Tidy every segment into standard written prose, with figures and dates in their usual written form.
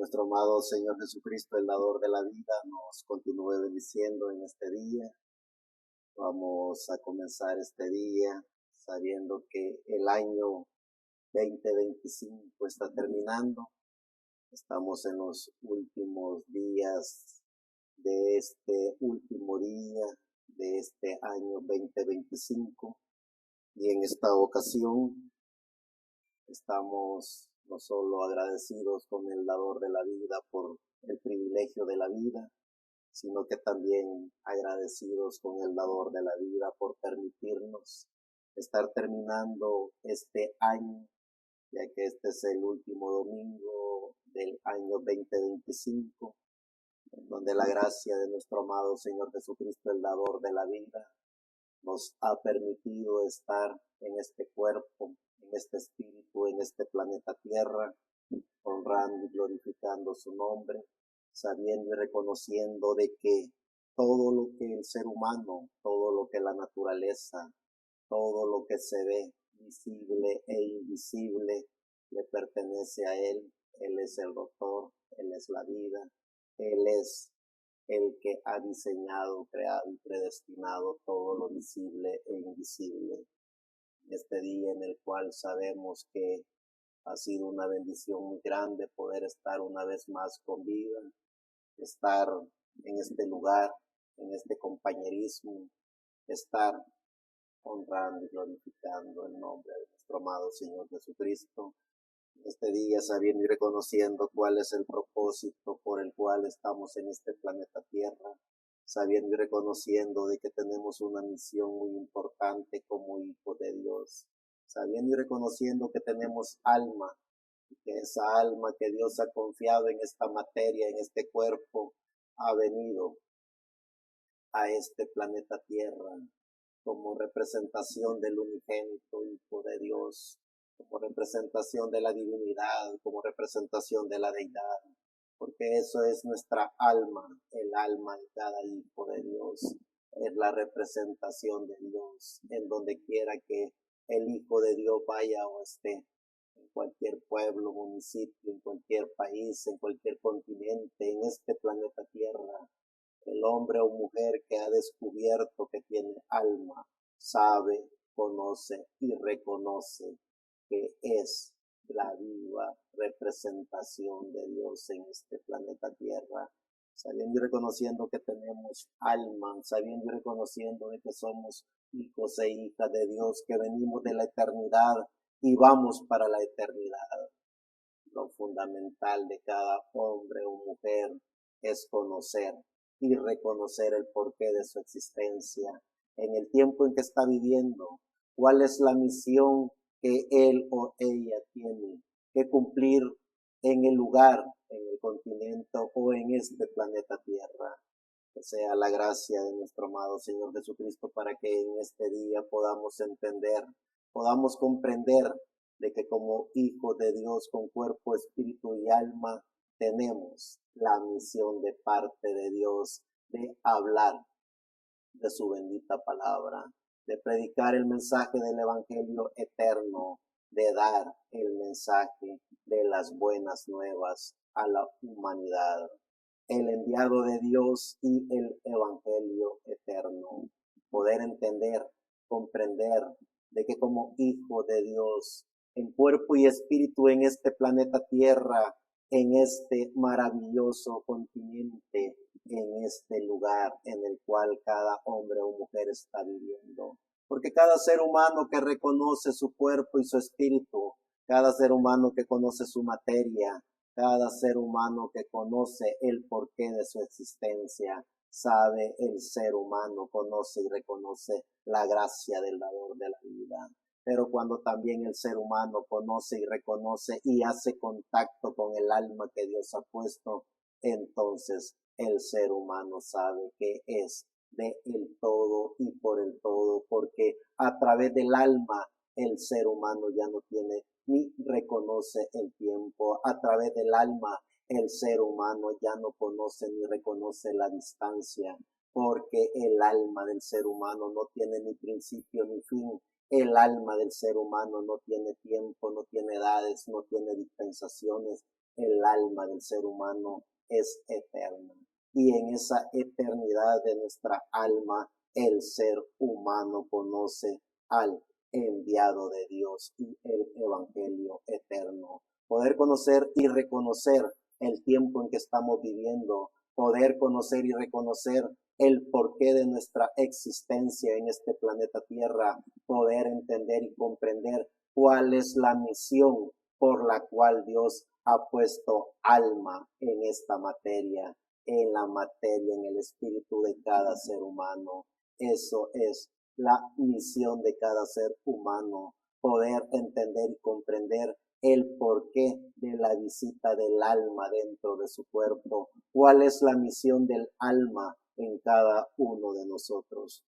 nuestro amado Señor Jesucristo, el dador de la vida, nos continúe bendiciendo en este día. Vamos a comenzar este día sabiendo que el año 2025 está terminando. Estamos en los últimos días de este último día de este año 2025. Y en esta ocasión estamos no solo agradecidos con el dador de la vida por el privilegio de la vida, sino que también agradecidos con el dador de la vida por permitirnos estar terminando este año, ya que este es el último domingo del año 2025, en donde la gracia de nuestro amado Señor Jesucristo, el dador de la vida, nos ha permitido estar en este cuerpo, en este espíritu, en este planeta Tierra, honrando y glorificando su nombre, sabiendo y reconociendo de que todo lo que el ser humano, todo lo que la naturaleza, todo lo que se ve, visible e invisible, le pertenece a Él. Él es el autor, Él es la vida, Él es el que ha diseñado, creado y predestinado todo lo visible e invisible. Este día en el cual sabemos que ha sido una bendición muy grande poder estar una vez más con vida, estar en este lugar, en este compañerismo, estar honrando y glorificando el nombre de nuestro amado Señor Jesucristo. Este día sabiendo y reconociendo cuál es el propósito por el cual estamos en este planeta Tierra, sabiendo y reconociendo de que tenemos una misión muy importante como hijos de Dios, sabiendo y reconociendo que tenemos alma, y que esa alma que Dios ha confiado en esta materia, en este cuerpo, ha venido a este planeta Tierra como representación del unigénito Hijo de Dios, como representación de la divinidad, como representación de la deidad, porque eso es nuestra alma, el alma de cada hijo de Dios, es la representación de Dios, en donde quiera que el Hijo de Dios vaya o esté, en cualquier pueblo, municipio, en cualquier país, en cualquier continente, en este planeta Tierra. El hombre o mujer que ha descubierto que tiene alma, sabe, conoce y reconoce que es la viva representación de Dios en este planeta Tierra, sabiendo y reconociendo que tenemos alma, sabiendo y reconociendo de que somos hijos e hijas de Dios, que venimos de la eternidad y vamos para la eternidad. Lo fundamental de cada hombre o mujer es conocer y reconocer el porqué de su existencia, en el tiempo en que está viviendo, cuál es la misión que él o ella tiene que cumplir en el lugar, en el continente o en este planeta Tierra. Que sea la gracia de nuestro amado Señor Jesucristo para que en este día podamos entender, podamos comprender de que como hijos de Dios con cuerpo, espíritu y alma tenemos la misión de parte de Dios de hablar de su bendita palabra, de predicar el mensaje del evangelio eterno, de dar el mensaje de las buenas nuevas a la humanidad, el enviado de Dios y el evangelio eterno. Poder entender, comprender de que como hijo de Dios, en cuerpo y espíritu en este planeta Tierra, en este maravilloso continente, en este lugar en el cual cada hombre o mujer está viviendo. Porque cada ser humano que reconoce su cuerpo y su espíritu, cada ser humano que conoce su materia, cada ser humano que conoce el porqué de su existencia, sabe el ser humano, conoce y reconoce la gracia del dador de la vida. Pero cuando también el ser humano conoce y reconoce y hace contacto con el alma que Dios ha puesto, entonces el ser humano sabe que es de el todo y por el todo, porque a través del alma el ser humano ya no tiene ni reconoce el tiempo. A través del alma el ser humano ya no conoce ni reconoce la distancia, porque el alma del ser humano no tiene ni principio ni fin. El alma del ser humano no tiene tiempo, no tiene edades, no tiene dispensaciones, el alma del ser humano es eterna. Y en esa eternidad de nuestra alma, el ser humano conoce al enviado de Dios y el evangelio eterno. Poder conocer y reconocer el tiempo en que estamos viviendo, poder conocer y reconocer el porqué de nuestra existencia en este planeta Tierra, poder entender y comprender cuál es la misión por la cual Dios ha puesto alma en esta materia, en la materia, en el espíritu de cada ser humano. Eso es la misión de cada ser humano, poder entender y comprender el porqué de la visita del alma dentro de su cuerpo, cuál es la misión del alma en cada uno de nosotros.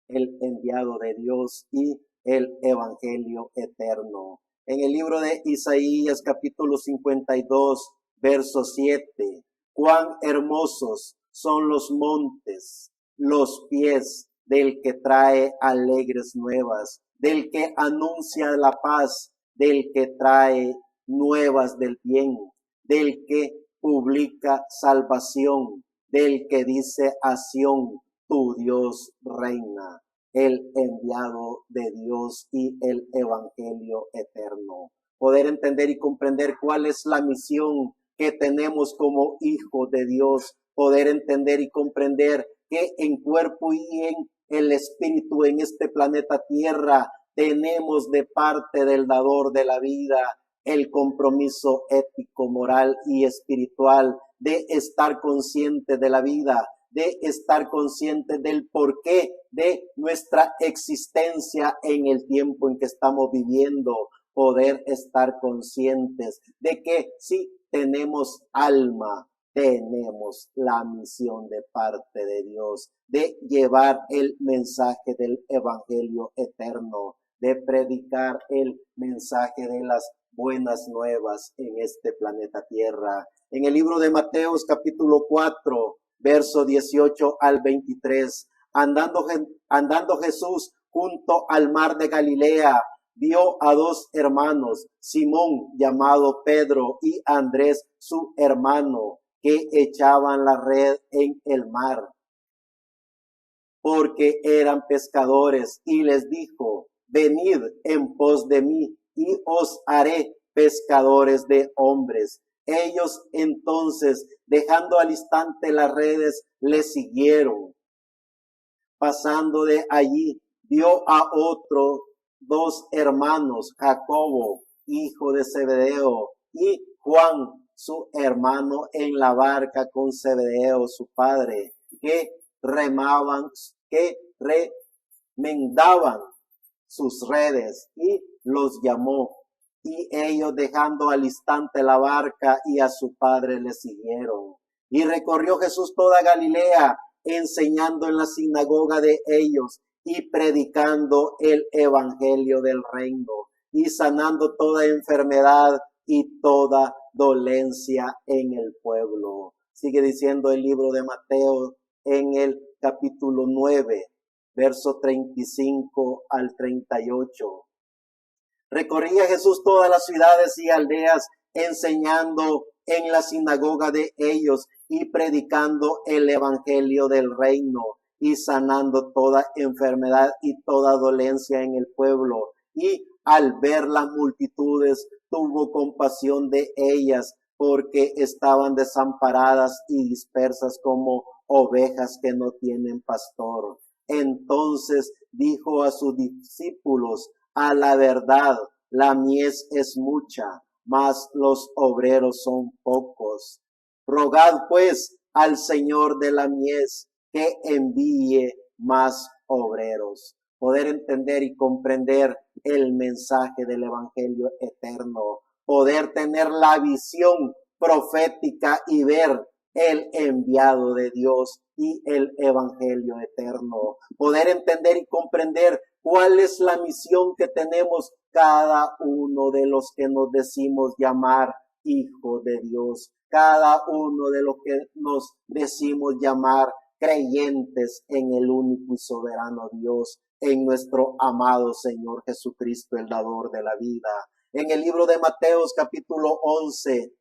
El enviado de Dios y el evangelio eterno. En el libro de Isaías capítulo 52, verso 7, cuán hermosos son los montes, los pies del que trae alegres nuevas, del que anuncia la paz, del que trae nuevas del bien, del que publica salvación, del que dice a Sión, tu Dios reina, el enviado de Dios y el evangelio eterno. Poder entender y comprender cuál es la misión que tenemos como hijos de Dios, poder entender y comprender que en cuerpo y en el espíritu en este planeta Tierra tenemos de parte del dador de la vida el compromiso ético, moral y espiritual de estar consciente de la vida, de estar consciente del porqué de nuestra existencia en el tiempo en que estamos viviendo, poder estar conscientes de que si tenemos alma, tenemos la misión de parte de Dios de llevar el mensaje del evangelio eterno, de predicar el mensaje de las buenas nuevas en este planeta Tierra. En el libro de Mateos capítulo 4, verso 18 al 23, andando Jesús junto al mar de Galilea, vio a dos hermanos, Simón llamado Pedro y Andrés su hermano, que echaban la red en el mar, porque eran pescadores, y les dijo, venid en pos de mí, y os haré pescadores de hombres. Ellos entonces, dejando al instante las redes, le siguieron. Pasando de allí, vio a otros dos hermanos, Jacobo, hijo de Zebedeo, y Juan, su hermano, en la barca con Zebedeo, su padre, que remendaban sus redes, y los llamó. Y ellos, dejando al instante la barca y a su padre, le siguieron. Y recorrió Jesús toda Galilea, enseñando en la sinagoga de ellos y predicando el evangelio del reino y sanando toda enfermedad y toda dolencia en el pueblo. Sigue diciendo el libro de Mateo en el capítulo 9, verso 35 al 38. Recorría Jesús todas las ciudades y aldeas, enseñando en la sinagoga de ellos y predicando el evangelio del reino y sanando toda enfermedad y toda dolencia en el pueblo. Y al ver las multitudes, tuvo compasión de ellas, porque estaban desamparadas y dispersas como ovejas que no tienen pastor. Entonces dijo a sus discípulos, a la verdad, la mies es mucha, mas los obreros son pocos. Rogad pues al Señor de la mies que envíe más obreros. Poder entender y comprender el mensaje del evangelio eterno. Poder tener la visión profética y ver el enviado de Dios y el evangelio eterno. Poder entender y comprender cuál es la misión que tenemos cada uno de los que nos decimos llamar hijos de Dios, cada uno de los que nos decimos llamar creyentes en el único y soberano Dios, en nuestro amado Señor Jesucristo, el dador de la vida. En el libro de Mateos capítulo 11,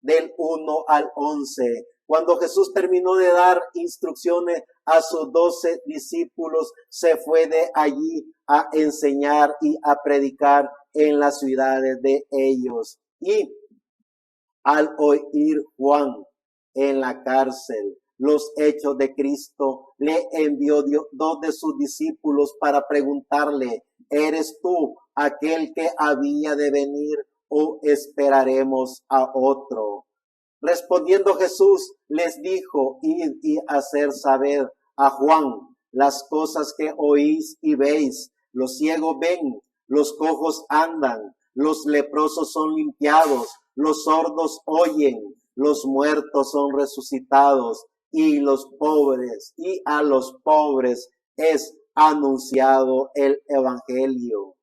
del 1 al 11, cuando Jesús terminó de dar instrucciones a sus 12 discípulos, se fue de allí a enseñar y a predicar en las ciudades de ellos. Y al oír Juan en la cárcel los hechos de Cristo, le envió dos de sus discípulos para preguntarle: ¿eres tú aquel que había de venir o esperaremos a otro? Respondiendo Jesús les dijo: id y hacer saber a Juan las cosas que oís y veis. Los ciegos ven, los cojos andan, los leprosos son limpiados, los sordos oyen, los muertos son resucitados, y a los pobres es anunciado el evangelio.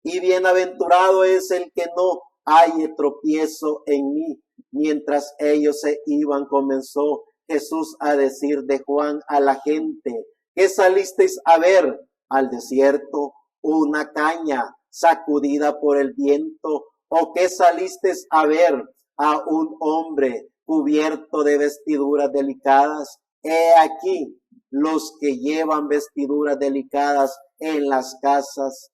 Y bienaventurado es el que no halle tropiezo en mí. Mientras ellos se iban, comenzó Jesús a decir de Juan a la gente: ¿qué salisteis a ver al desierto? ¿Una caña sacudida por el viento? ¿O qué salisteis a ver a un hombre cubierto de vestiduras delicadas? He aquí, los que llevan vestiduras delicadas en las casas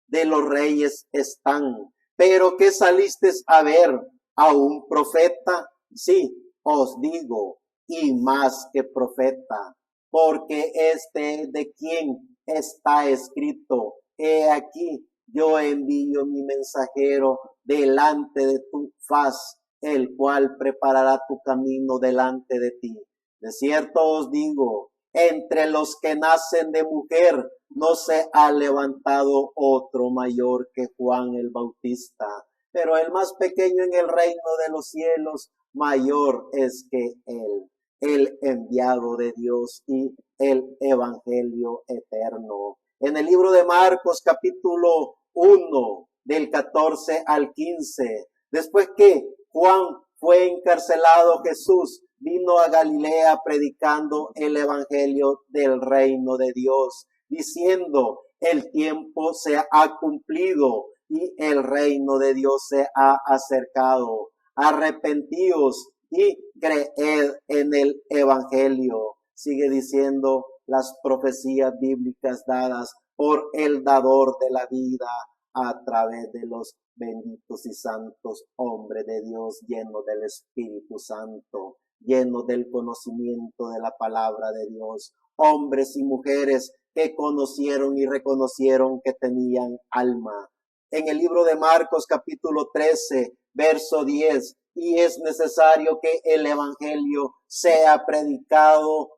de los reyes están. ¿Pero qué salisteis a ver? ¿A un profeta? Sí, os digo, y más que profeta, porque este es de quien está escrito: he aquí, yo envío mi mensajero delante de tu faz, el cual preparará tu camino delante de ti. De cierto os digo, entre los que nacen de mujer no se ha levantado otro mayor que Juan el Bautista, pero el más pequeño en el reino de los cielos mayor es que él, el enviado de Dios y el evangelio eterno. En el libro de Marcos capítulo 1, del 14 al 15, después que Juan fue encarcelado, Jesús vino a Galilea predicando el evangelio del reino de Dios, diciendo: el tiempo se ha cumplido y el reino de Dios se ha acercado. Arrepentíos y creed en el evangelio. Sigue diciendo las profecías bíblicas dadas por el dador de la vida a través de los benditos y santos hombres de Dios, llenos del Espíritu Santo, llenos del conocimiento de la palabra de Dios, hombres y mujeres que conocieron y reconocieron que tenían alma. En el libro de Marcos capítulo 13, verso 10, y es necesario que el evangelio sea predicado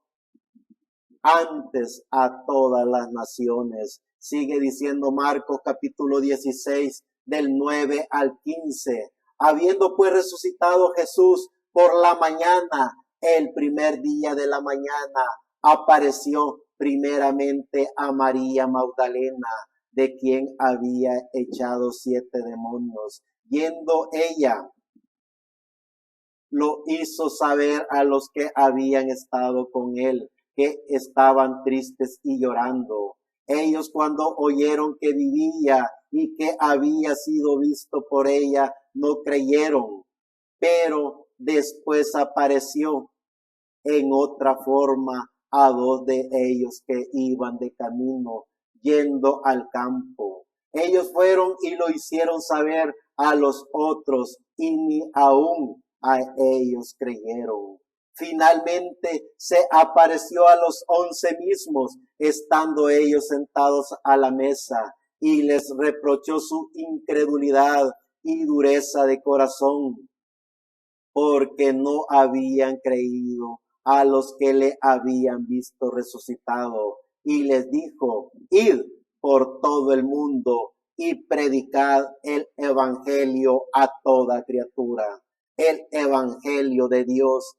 antes a todas las naciones. Sigue diciendo Marcos capítulo 16, del 9 al 15. Habiendo pues resucitado Jesús por la mañana, el primer día de la mañana, apareció primeramente a María Magdalena, de quien había echado 7 demonios. Yendo ella, lo hizo saber a los que habían estado con él, que estaban tristes y llorando. Ellos, cuando oyeron que vivía y que había sido visto por ella, no creyeron, pero después apareció en otra forma a 2 de ellos que iban de camino, yendo al campo. Ellos fueron y lo hicieron saber a los otros, y ni aún a ellos creyeron. Finalmente se apareció a los 11 mismos, estando ellos sentados a la mesa, y les reprochó su incredulidad y dureza de corazón, porque no habían creído a los que le habían visto resucitado. Y les dijo: id por todo el mundo y predicad el evangelio a toda criatura. El evangelio de Dios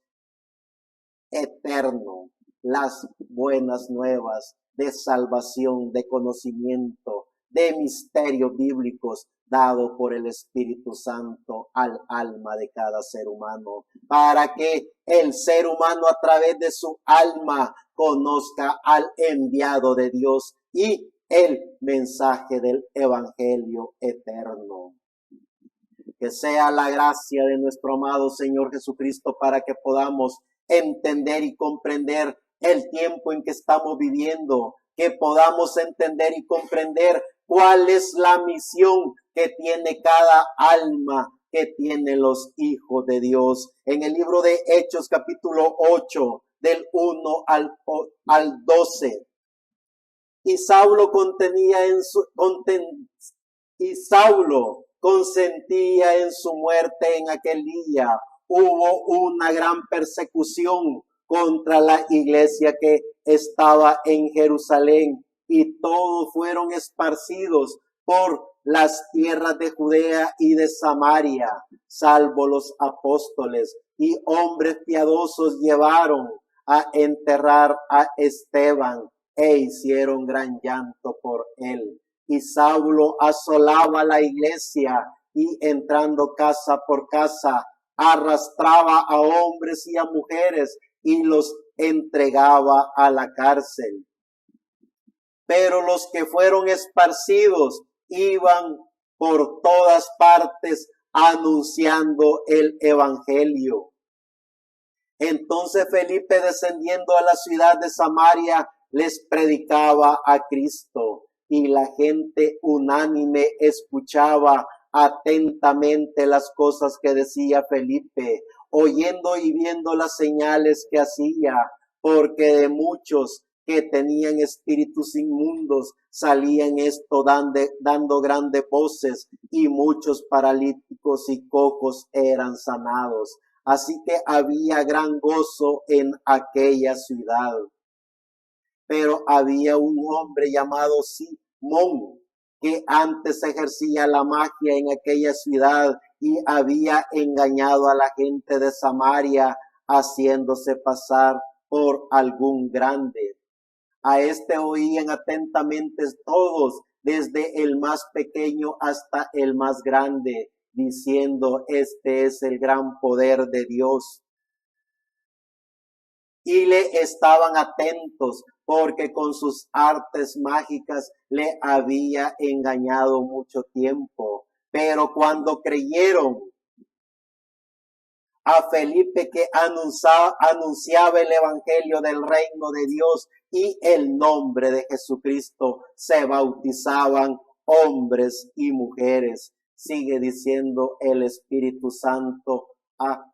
eterno, las buenas nuevas de salvación, de conocimiento, de misterios bíblicos dado por el Espíritu Santo al alma de cada ser humano, para que el ser humano a través de su alma conozca al enviado de Dios y el mensaje del evangelio eterno. Que sea la gracia de nuestro amado Señor Jesucristo para que podamos entender y comprender el tiempo en que estamos viviendo, que podamos entender y comprender cuál es la misión que tiene cada alma que tienen los hijos de Dios. En el libro de Hechos, capítulo 8, del 1 al 12. Y Saulo consentía en su muerte en aquel día. Hubo una gran persecución contra la iglesia que estaba en Jerusalén, y todos fueron esparcidos por las tierras de Judea y de Samaria, salvo los apóstoles, y hombres piadosos llevaron a enterrar a Esteban e hicieron gran llanto por él. Y Saulo asolaba la iglesia y entrando casa por casa, arrastraba a hombres y a mujeres y los entregaba a la cárcel. Pero los que fueron esparcidos iban por todas partes anunciando el evangelio. Entonces Felipe, descendiendo a la ciudad de Samaria, les predicaba a Cristo, y la gente unánime escuchaba atentamente las cosas que decía Felipe, oyendo y viendo las señales que hacía, porque de muchos que tenían espíritus inmundos salían esto dando grandes voces, y muchos paralíticos y cojos eran sanados. Así que había gran gozo en aquella ciudad. Pero había un hombre llamado Simón, que antes ejercía la magia en aquella ciudad y había engañado a la gente de Samaria, haciéndose pasar por algún grande. A este oían atentamente todos, desde el más pequeño hasta el más grande, diciendo: este es el gran poder de Dios. Y le estaban atentos, porque con sus artes mágicas le había engañado mucho tiempo. Pero cuando creyeron a Felipe, que anunciaba el evangelio del reino de Dios y el nombre de Jesucristo, se bautizaban hombres y mujeres. Sigue diciendo el Espíritu Santo a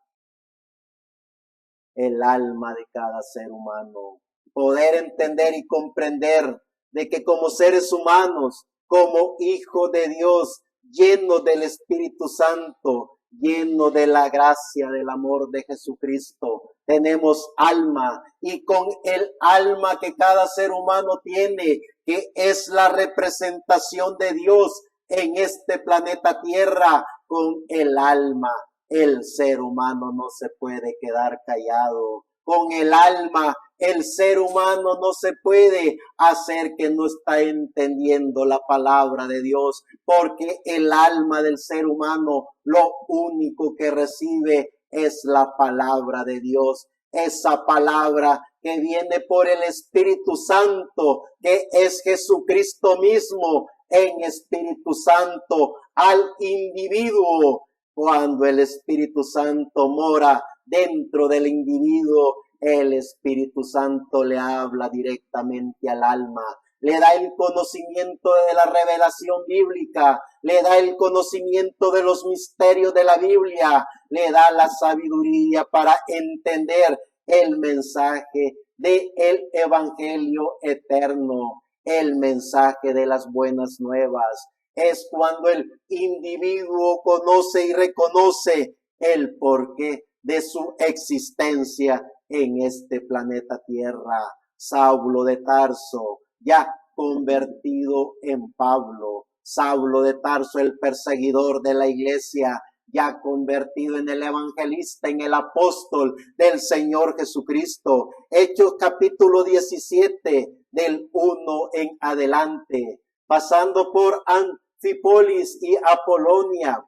el alma de cada ser humano. Poder entender y comprender de que como seres humanos, como hijos de Dios, llenos del Espíritu Santo, llenos de la gracia del amor de Jesucristo, tenemos alma, y con el alma que cada ser humano tiene, que es la representación de Dios en este planeta Tierra, con el alma el ser humano no se puede quedar callado. Con el alma el ser humano no se puede hacer que no está entendiendo la palabra de Dios, porque el alma del ser humano lo único que recibe es la palabra de Dios. Esa palabra que viene por el Espíritu Santo, que es Jesucristo mismo en Espíritu Santo al individuo. Cuando el Espíritu Santo mora dentro del individuo, el Espíritu Santo le habla directamente al alma, le da el conocimiento de la revelación bíblica, le da el conocimiento de los misterios de la Biblia, le da la sabiduría para entender el mensaje del evangelio eterno, el mensaje de las buenas nuevas. Es cuando el individuo conoce y reconoce el porqué de su existencia en este planeta Tierra. Saulo de Tarso, ya convertido en Pablo. Saulo de Tarso, el perseguidor de la iglesia, ya convertido en el evangelista, en el apóstol del Señor Jesucristo. Hechos capítulo 17, del 1 en adelante. Pasando por Anfípolis y Apolonia,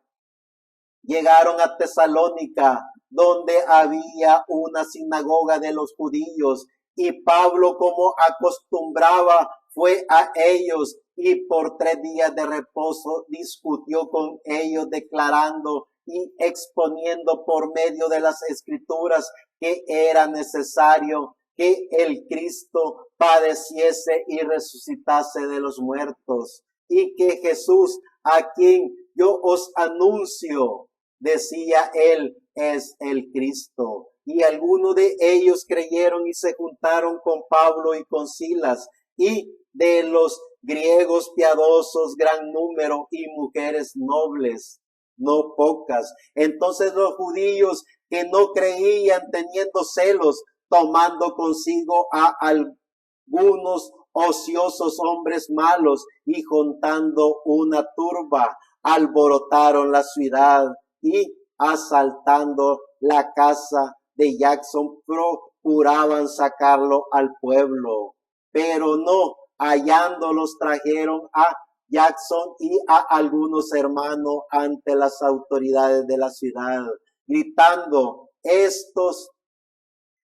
llegaron a Tesalónica, donde había una sinagoga de los judíos, y Pablo, como acostumbraba, fue a ellos y por 3 días de reposo discutió con ellos, declarando y exponiendo por medio de las Escrituras que era necesario que el Cristo padeciese y resucitase de los muertos, y que Jesús, a quien yo os anuncio, decía él, es el Cristo. Y algunos de ellos creyeron y se juntaron con Pablo y con Silas, y de los griegos piadosos gran número, y mujeres nobles, no pocas. Entonces los judíos que no creían, teniendo celos, tomando consigo a algunos ociosos hombres malos y juntando una turba, alborotaron la ciudad y asaltando la casa de Jackson procuraban sacarlo al pueblo, pero no hallándolos trajeron a Jackson y a algunos hermanos ante las autoridades de la ciudad, gritando: estos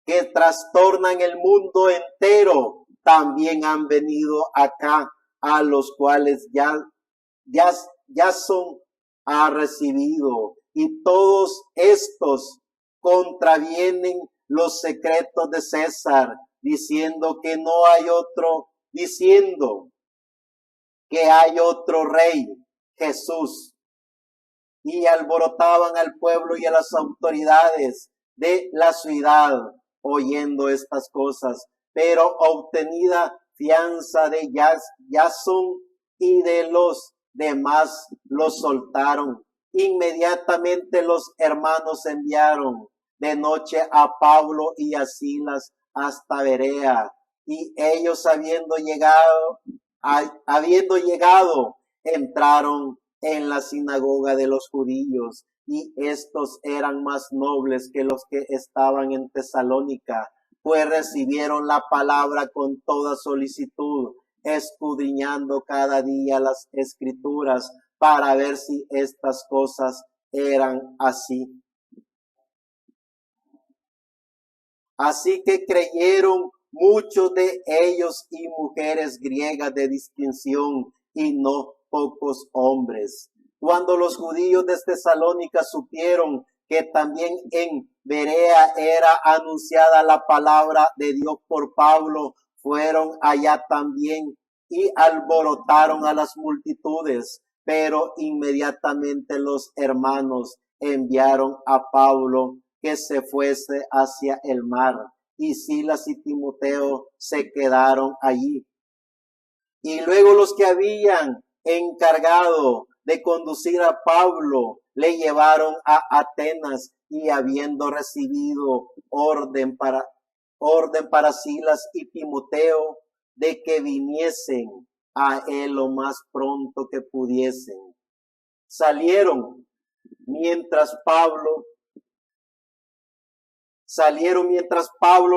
que trastornan el mundo entero también han venido acá, a los cuales Jackson ha recibido, y todos estos contravienen los secretos de César, diciendo que no hay otro, diciendo que hay otro rey, Jesús. Y alborotaban al pueblo y a las autoridades de la ciudad, oyendo estas cosas. Pero obtenida fianza de Jackson y de los demás, los soltaron. Inmediatamente los hermanos enviaron de noche a Pablo y a Silas hasta Berea, y ellos habiendo llegado, entraron en la sinagoga de los judíos, y estos eran más nobles que los que estaban en Tesalónica, pues recibieron la palabra con toda solicitud, escudriñando cada día las Escrituras para ver si estas cosas eran así. Así que creyeron muchos de ellos y mujeres griegas de distinción, y no pocos hombres. Cuando los judíos de Tesalónica supieron que también en Berea era anunciada la palabra de Dios por Pablo, fueron allá también y alborotaron a las multitudes. Pero inmediatamente los hermanos enviaron a Pablo que se fuese hacia el mar, y Silas y Timoteo se quedaron allí. Y luego los que habían encargado de conducir a Pablo le llevaron a Atenas, y habiendo recibido orden para Silas y Timoteo de que viniesen a él lo más pronto que pudiesen, salieron mientras Pablo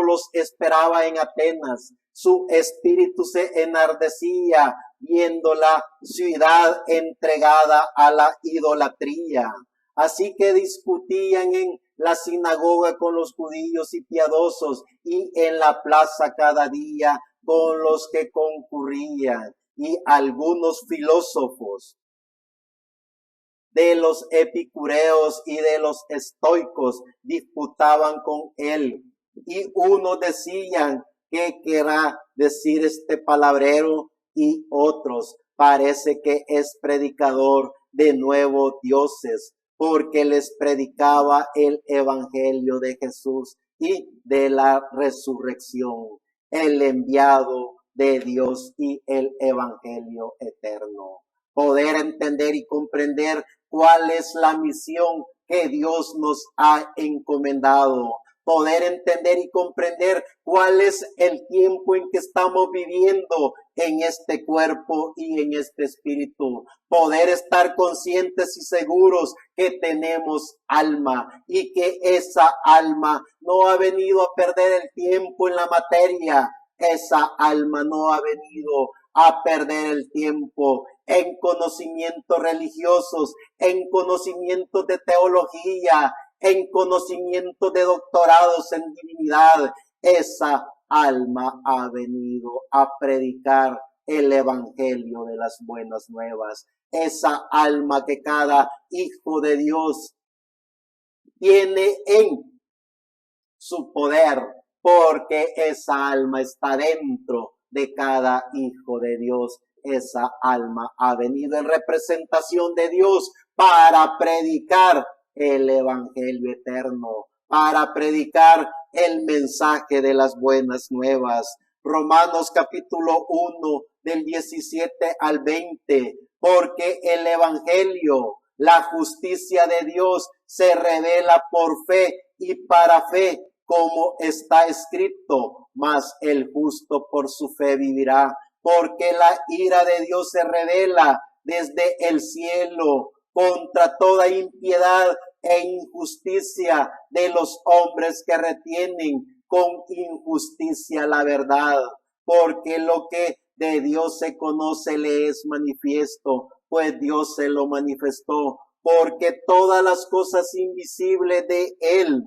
los esperaba en Atenas. Su espíritu se enardecía viendo la ciudad entregada a la idolatría. Así que discutían en la sinagoga con los judíos y piadosos, y en la plaza cada día con los que concurrían. Y algunos filósofos de los epicureos y de los estoicos disputaban con él, y unos decían: ¿qué querrá decir este palabrero? Y otros: parece que es predicador de nuevos dioses, porque les predicaba el evangelio de Jesús y de la resurrección, el enviado de Dios y el evangelio eterno. Poder entender y comprender cuál es la misión que Dios nos ha encomendado. Poder entender y comprender cuál es el tiempo en que estamos viviendo en este cuerpo y en este espíritu. Poder estar conscientes y seguros que tenemos alma, y que esa alma no ha venido a perder el tiempo en la materia. Esa alma no ha venido a perder el tiempo en conocimientos religiosos, en conocimientos de teología, en conocimiento de doctorados en divinidad. Esa alma ha venido a predicar el evangelio de las buenas nuevas. Esa alma que cada hijo de Dios tiene en su poder, porque esa alma está dentro de cada hijo de Dios. Esa alma ha venido en representación de Dios para predicar el evangelio eterno, para predicar el mensaje de las buenas nuevas. Romanos capítulo 1 del 17 al 20, porque el evangelio, la justicia de Dios, se revela por fe y para fe, como está escrito, mas el justo por su fe vivirá, porque la ira de Dios se revela desde el cielo contra toda impiedad e injusticia de los hombres que retienen con injusticia la verdad, porque lo que de Dios se conoce le es manifiesto, pues Dios se lo manifestó, porque todas las cosas invisibles de Él,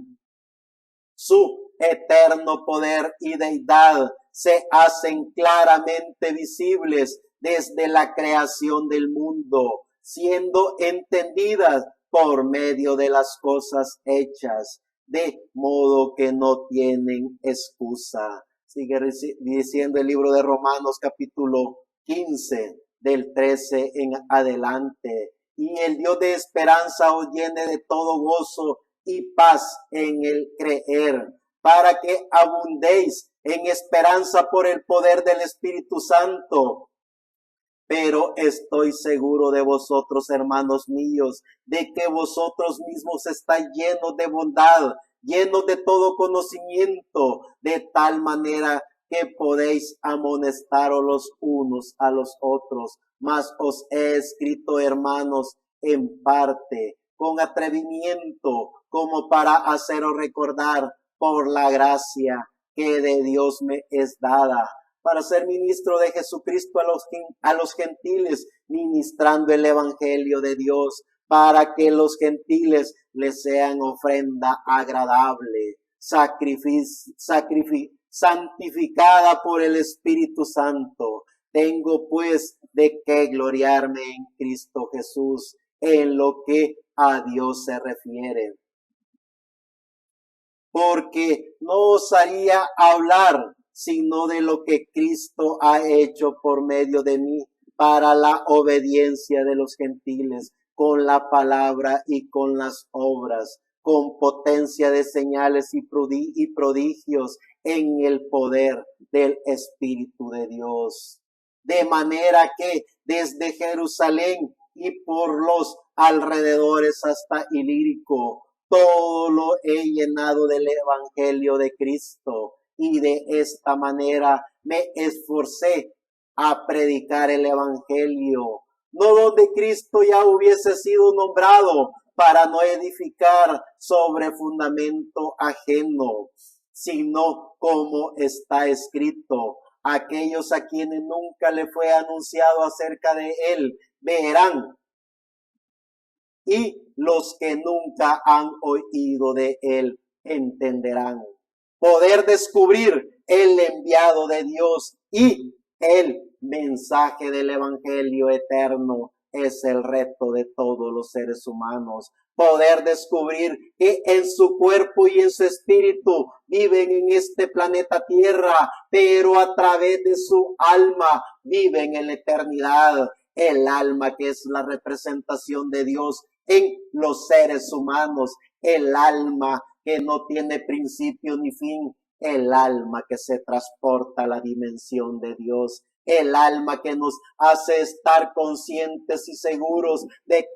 su eterno poder y deidad, se hacen claramente visibles desde la creación del mundo, siendo entendidas por medio de las cosas hechas, de modo que no tienen excusa. Sigue diciendo el libro de Romanos capítulo 15, del 13 en adelante. Y el Dios de esperanza os llene de todo gozo y paz en el creer, para que abundéis en esperanza por el poder del Espíritu Santo. Pero estoy seguro de vosotros, hermanos míos, de que vosotros mismos estáis llenos de bondad, llenos de todo conocimiento, de tal manera que podéis amonestaros los unos a los otros. Mas os he escrito, hermanos, en parte, con atrevimiento, como para haceros recordar por la gracia que de Dios me es dada, para ser ministro de Jesucristo a los gentiles, ministrando el evangelio de Dios, para que los gentiles les sean ofrenda agradable, santificada por el Espíritu Santo. Tengo pues de qué gloriarme en Cristo Jesús, en lo que a Dios se refiere. Porque no osaría hablar sino de lo que Cristo ha hecho por medio de mí para la obediencia de los gentiles, con la palabra y con las obras, con potencia de señales y prodigios en el poder del Espíritu de Dios. De manera que desde Jerusalén y por los alrededores hasta Ilírico, todo lo he llenado del evangelio de Cristo, y de esta manera me esforcé a predicar el evangelio, no donde Cristo ya hubiese sido nombrado, para no edificar sobre fundamento ajeno, sino como está escrito: aquellos a quienes nunca le fue anunciado acerca de él verán, y los que nunca han oído de él entenderán. Poder descubrir el enviado de Dios y el mensaje del evangelio eterno es el reto de todos los seres humanos. Poder descubrir que en su cuerpo y en su espíritu viven en este planeta Tierra, pero a través de su alma viven en la eternidad. El alma que es la representación de Dios en los seres humanos, el alma que no tiene principio ni fin, el alma que se transporta a la dimensión de Dios, el alma que nos hace estar conscientes y seguros de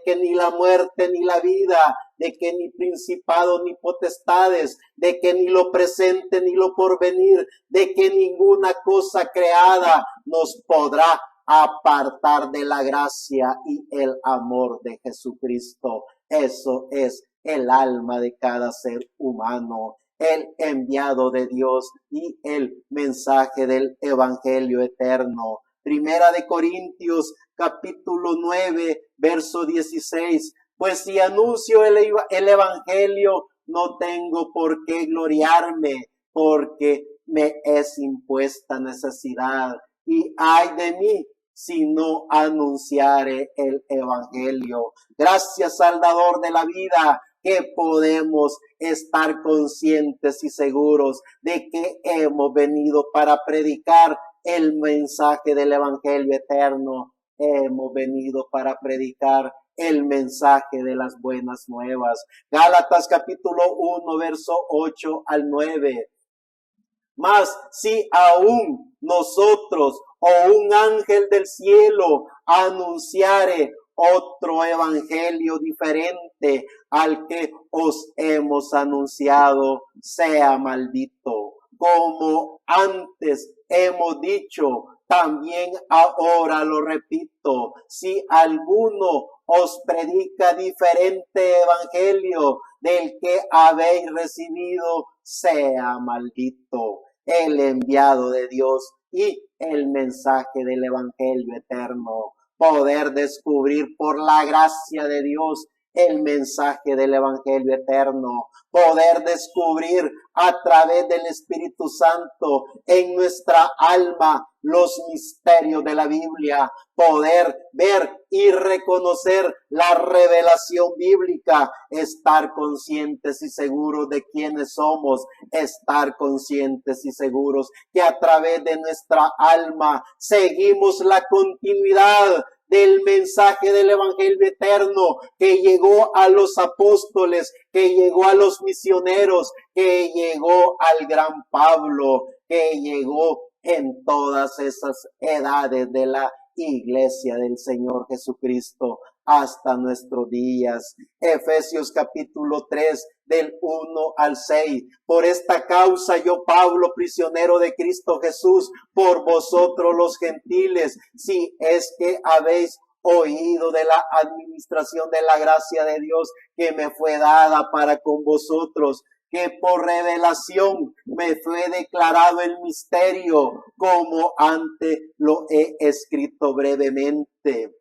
que ni la muerte ni la vida, de que ni principado ni potestades, de que ni lo presente ni lo porvenir, de que ninguna cosa creada nos podrá apartar de la gracia y el amor de Jesucristo. Eso es el alma de cada ser humano, el enviado de Dios y el mensaje del evangelio eterno. Primera de Corintios capítulo 9, verso 16. Pues si anuncio el evangelio, no tengo por qué gloriarme, porque me es impuesta necesidad. y ay de mí si no anunciare el evangelio. Gracias al dador de la vida, que podemos estar conscientes y seguros de que hemos venido para predicar el mensaje del evangelio eterno. Hemos venido para predicar el mensaje de las buenas nuevas. Gálatas capítulo 1, verso 8 al 9. Mas si aún nosotros o un ángel del cielo anunciare otro evangelio diferente al que os hemos anunciado, sea maldito. Como antes hemos dicho, también ahora lo repito, si alguno os predica diferente evangelio del que habéis recibido, sea maldito. El enviado de Dios y el mensaje del evangelio eterno. Poder descubrir por la gracia de Dios el mensaje del evangelio eterno. Poder descubrir a través del Espíritu Santo en nuestra alma los misterios de la Biblia, poder ver y reconocer la revelación bíblica, estar conscientes y seguros de quiénes somos, estar conscientes y seguros que a través de nuestra alma seguimos la continuidad del mensaje del evangelio eterno que llegó a los apóstoles, que llegó a los misioneros, que llegó al gran Pablo, que llegó en todas esas edades de la iglesia del Señor Jesucristo hasta nuestros días. Efesios capítulo 3 del 1 al 6. Por esta causa yo, Pablo, prisionero de Cristo Jesús, por vosotros los gentiles, si es que habéis oído de la administración de la gracia de Dios que me fue dada para con vosotros, que por revelación me fue declarado el misterio, como antes lo he escrito brevemente.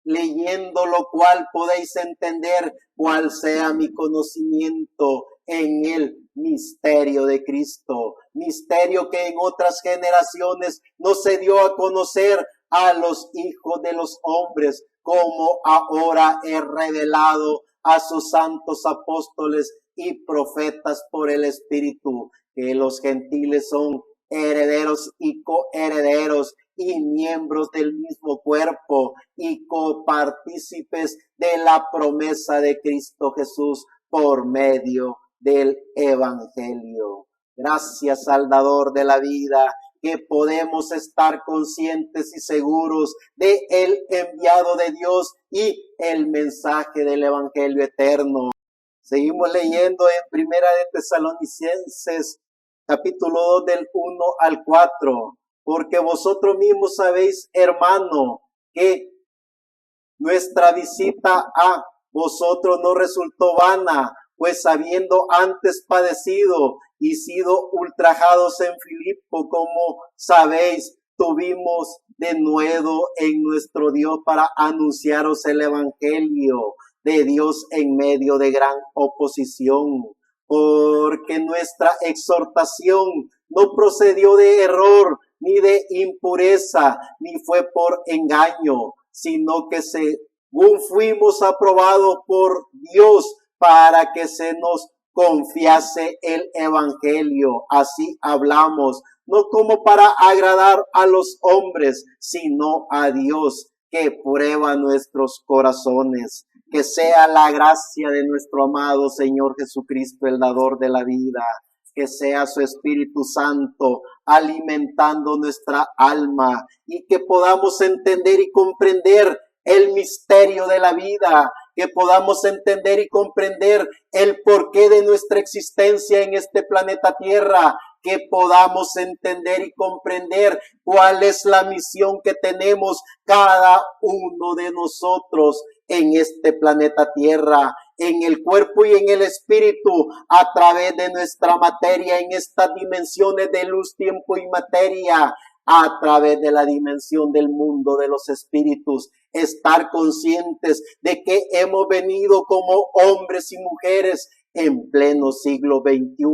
Leyendo lo cual podéis entender cuál sea mi conocimiento en el misterio de Cristo. Misterio que en otras generaciones no se dio a conocer a los hijos de los hombres, como ahora he revelado a sus santos apóstoles y profetas por el Espíritu, que los gentiles son herederos y coherederos y miembros del mismo cuerpo y copartícipes de la promesa de Cristo Jesús por medio del evangelio. Gracias al dador de la vida, que podemos estar conscientes y seguros de el enviado de Dios y el mensaje del evangelio eterno. Seguimos leyendo en Primera de Tesalonicenses, capítulo 2 del 1 al 4. Porque vosotros mismos sabéis, hermano, que nuestra visita a vosotros no resultó vana, pues habiendo antes padecido y sido ultrajados en Filipo, como sabéis, tuvimos de nuevo en nuestro Dios para anunciaros el evangelio de Dios en medio de gran oposición, porque nuestra exhortación no procedió de error, ni de impureza, ni fue por engaño, sino que según fuimos aprobados por Dios para que se nos confiase el evangelio. Así hablamos, no como para agradar a los hombres, sino a Dios, que prueba nuestros corazones. Que sea la gracia de nuestro amado Señor Jesucristo, el dador de la vida, que sea su Espíritu Santo alimentando nuestra alma y que podamos entender y comprender el misterio de la vida, que podamos entender y comprender el porqué de nuestra existencia en este planeta Tierra, que podamos entender y comprender cuál es la misión que tenemos cada uno de nosotros en este planeta Tierra, en el cuerpo y en el espíritu, a través de nuestra materia, en estas dimensiones de luz, tiempo y materia, a través de la dimensión del mundo de los espíritus, estar conscientes de que hemos venido como hombres y mujeres en pleno siglo XXI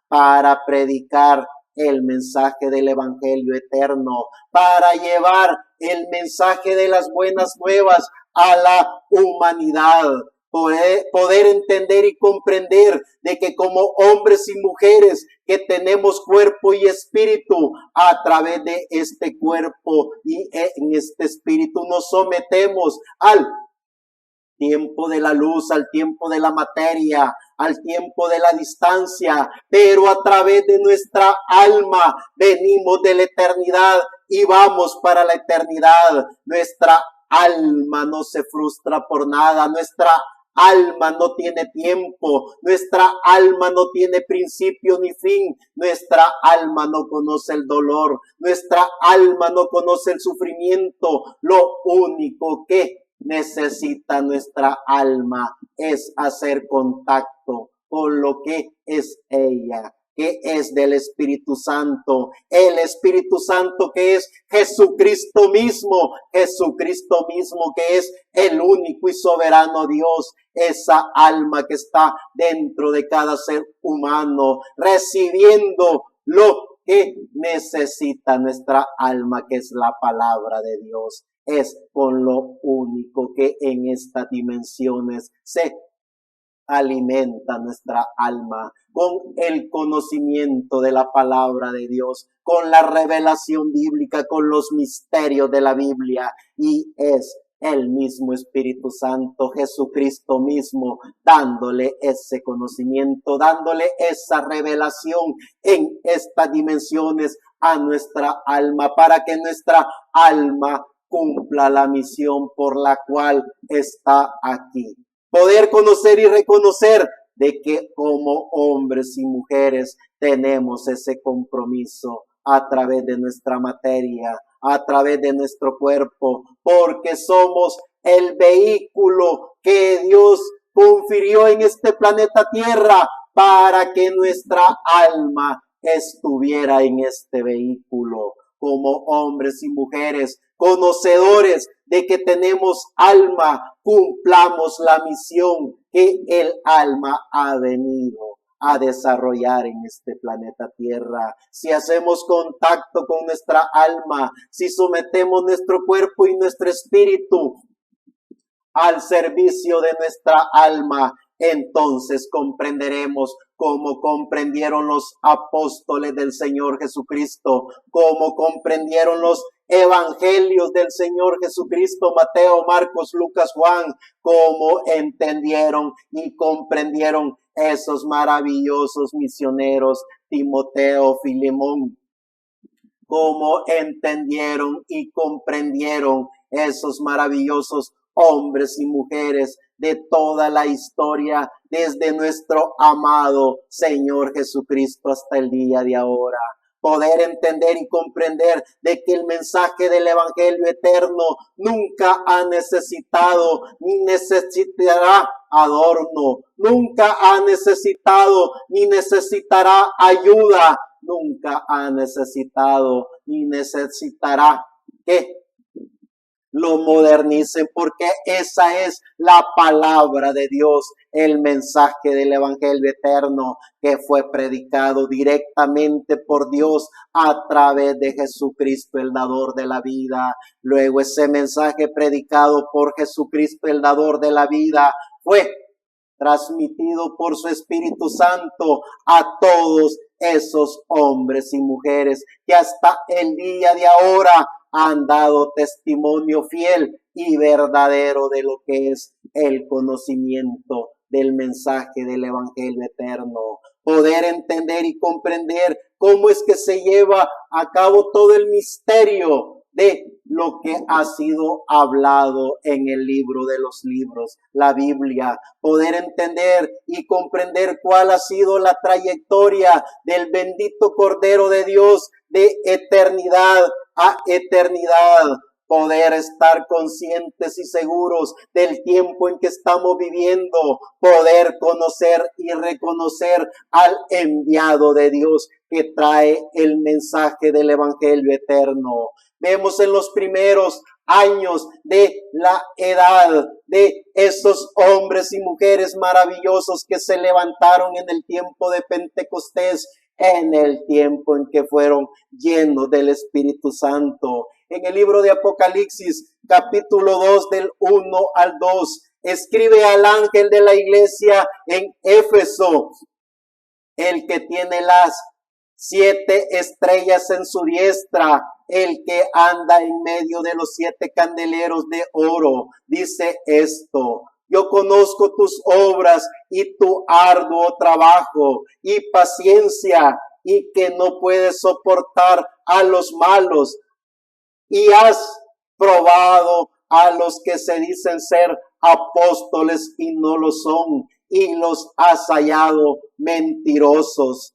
para predicar el mensaje del evangelio eterno, para llevar el mensaje de las buenas nuevas a la humanidad. Poder entender y comprender de que como hombres y mujeres que tenemos cuerpo y espíritu, a través de este cuerpo y en este espíritu nos sometemos al tiempo de la luz, al tiempo de la materia, al tiempo de la distancia, pero a través de nuestra alma venimos de la eternidad y vamos para la eternidad. Nuestra alma no se frustra por nada, nuestra alma no tiene tiempo, nuestra alma no tiene principio ni fin, nuestra alma no conoce el dolor, nuestra alma no conoce el sufrimiento. Lo único que necesita nuestra alma es hacer contacto con lo que es ella, que es del Espíritu Santo, el Espíritu Santo que es Jesucristo mismo que es el único y soberano Dios, esa alma que está dentro de cada ser humano, recibiendo lo que necesita nuestra alma, que es la palabra de Dios. Es con lo único que en estas dimensiones se alimenta nuestra alma, con el conocimiento de la palabra de Dios, con la revelación bíblica, con los misterios de la Biblia, y es el mismo Espíritu Santo, Jesucristo mismo, dándole ese conocimiento, dándole esa revelación en estas dimensiones a nuestra alma, para que nuestra alma cumpla la misión por la cual está aquí. Poder conocer y reconocer de que como hombres y mujeres tenemos ese compromiso a través de nuestra materia, a través de nuestro cuerpo, porque somos el vehículo que Dios confirió en este planeta Tierra para que nuestra alma estuviera en este vehículo. Como hombres y mujeres conocedores de que tenemos alma, cumplamos la misión que el alma ha venido a desarrollar en este planeta Tierra. Si hacemos contacto con nuestra alma, si sometemos nuestro cuerpo y nuestro espíritu al servicio de nuestra alma, entonces comprenderemos como comprendieron los apóstoles del Señor Jesucristo, como comprendieron los evangelios del Señor Jesucristo, Mateo, Marcos, Lucas, Juan, como entendieron y comprendieron esos maravillosos misioneros, Timoteo, Filemón, como entendieron y comprendieron esos maravillosos hombres y mujeres de toda la historia, desde nuestro amado Señor Jesucristo hasta el día de ahora. Poder entender y comprender de que el mensaje del evangelio eterno nunca ha necesitado ni necesitará adorno, nunca ha necesitado ni necesitará ayuda, nunca ha necesitado ni necesitará que lo modernicen, porque esa es la palabra de Dios, el mensaje del evangelio eterno que fue predicado directamente por Dios a través de Jesucristo, el dador de la vida. Luego ese mensaje predicado por Jesucristo, el dador de la vida, fue transmitido por su Espíritu Santo a todos esos hombres y mujeres que hasta el día de ahora han dado testimonio fiel y verdadero de lo que es el conocimiento del mensaje del evangelio eterno. Poder entender y comprender cómo es que se lleva a cabo todo el misterio de lo que ha sido hablado en el libro de los libros, la Biblia. Poder entender y comprender cuál ha sido la trayectoria del bendito Cordero de Dios de eternidad a eternidad. Poder estar conscientes y seguros del tiempo en que estamos viviendo, poder conocer y reconocer al enviado de Dios que trae el mensaje del evangelio eterno. Vemos en los primeros años de la edad de esos hombres y mujeres maravillosos que se levantaron en el tiempo de Pentecostés en el tiempo en que fueron llenos del Espíritu Santo. En el libro de Apocalipsis, capítulo 2, del 1 al 2, escribe al ángel de la iglesia en Éfeso, el que tiene las 7 estrellas en su diestra, el que anda en medio de los 7 candeleros de oro, dice esto: yo conozco tus obras y tu arduo trabajo y paciencia, y que no puedes soportar a los malos, y has probado a los que se dicen ser apóstoles y no lo son, y los has hallado mentirosos.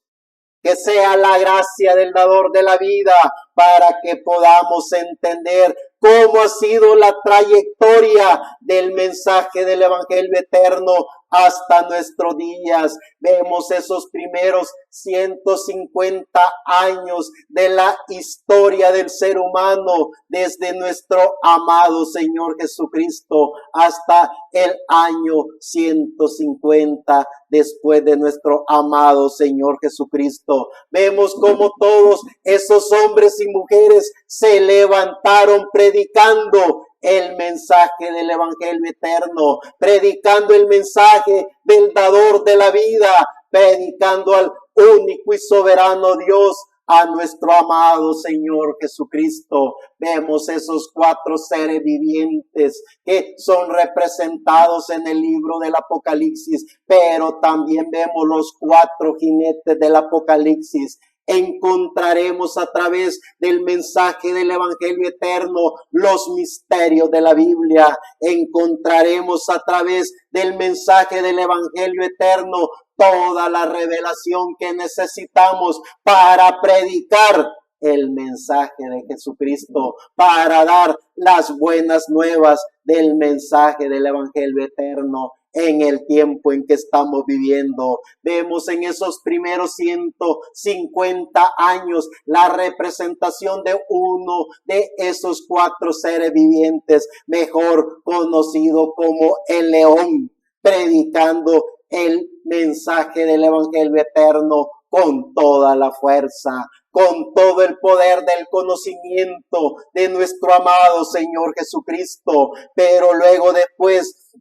Que sea la gracia del dador de la vida para que podamos entender cómo ha sido la trayectoria del mensaje del Evangelio eterno hasta nuestros días. Vemos esos primeros 150 años de la historia del ser humano, desde nuestro amado Señor Jesucristo hasta el año 150 después de nuestro amado Señor Jesucristo. Vemos cómo todos esos hombres y mujeres se levantaron predicando el mensaje del Evangelio eterno, predicando el mensaje del dador de la vida, predicando al único y soberano Dios, a nuestro amado Señor Jesucristo. Vemos esos 4 seres vivientes que son representados en el libro del Apocalipsis, pero también vemos los 4 jinetes del Apocalipsis. Encontraremos a través del mensaje del Evangelio eterno los misterios de la Biblia. Encontraremos a través del mensaje del Evangelio eterno toda la revelación que necesitamos para predicar el mensaje de Jesucristo, para dar las buenas nuevas del mensaje del Evangelio eterno en el tiempo en que estamos viviendo. Vemos en esos primeros 150 años la representación de uno de esos 4 seres vivientes, mejor conocido como el león, predicando el mensaje del Evangelio eterno con toda la fuerza, con todo el poder del conocimiento de nuestro amado Señor Jesucristo. Pero luego, después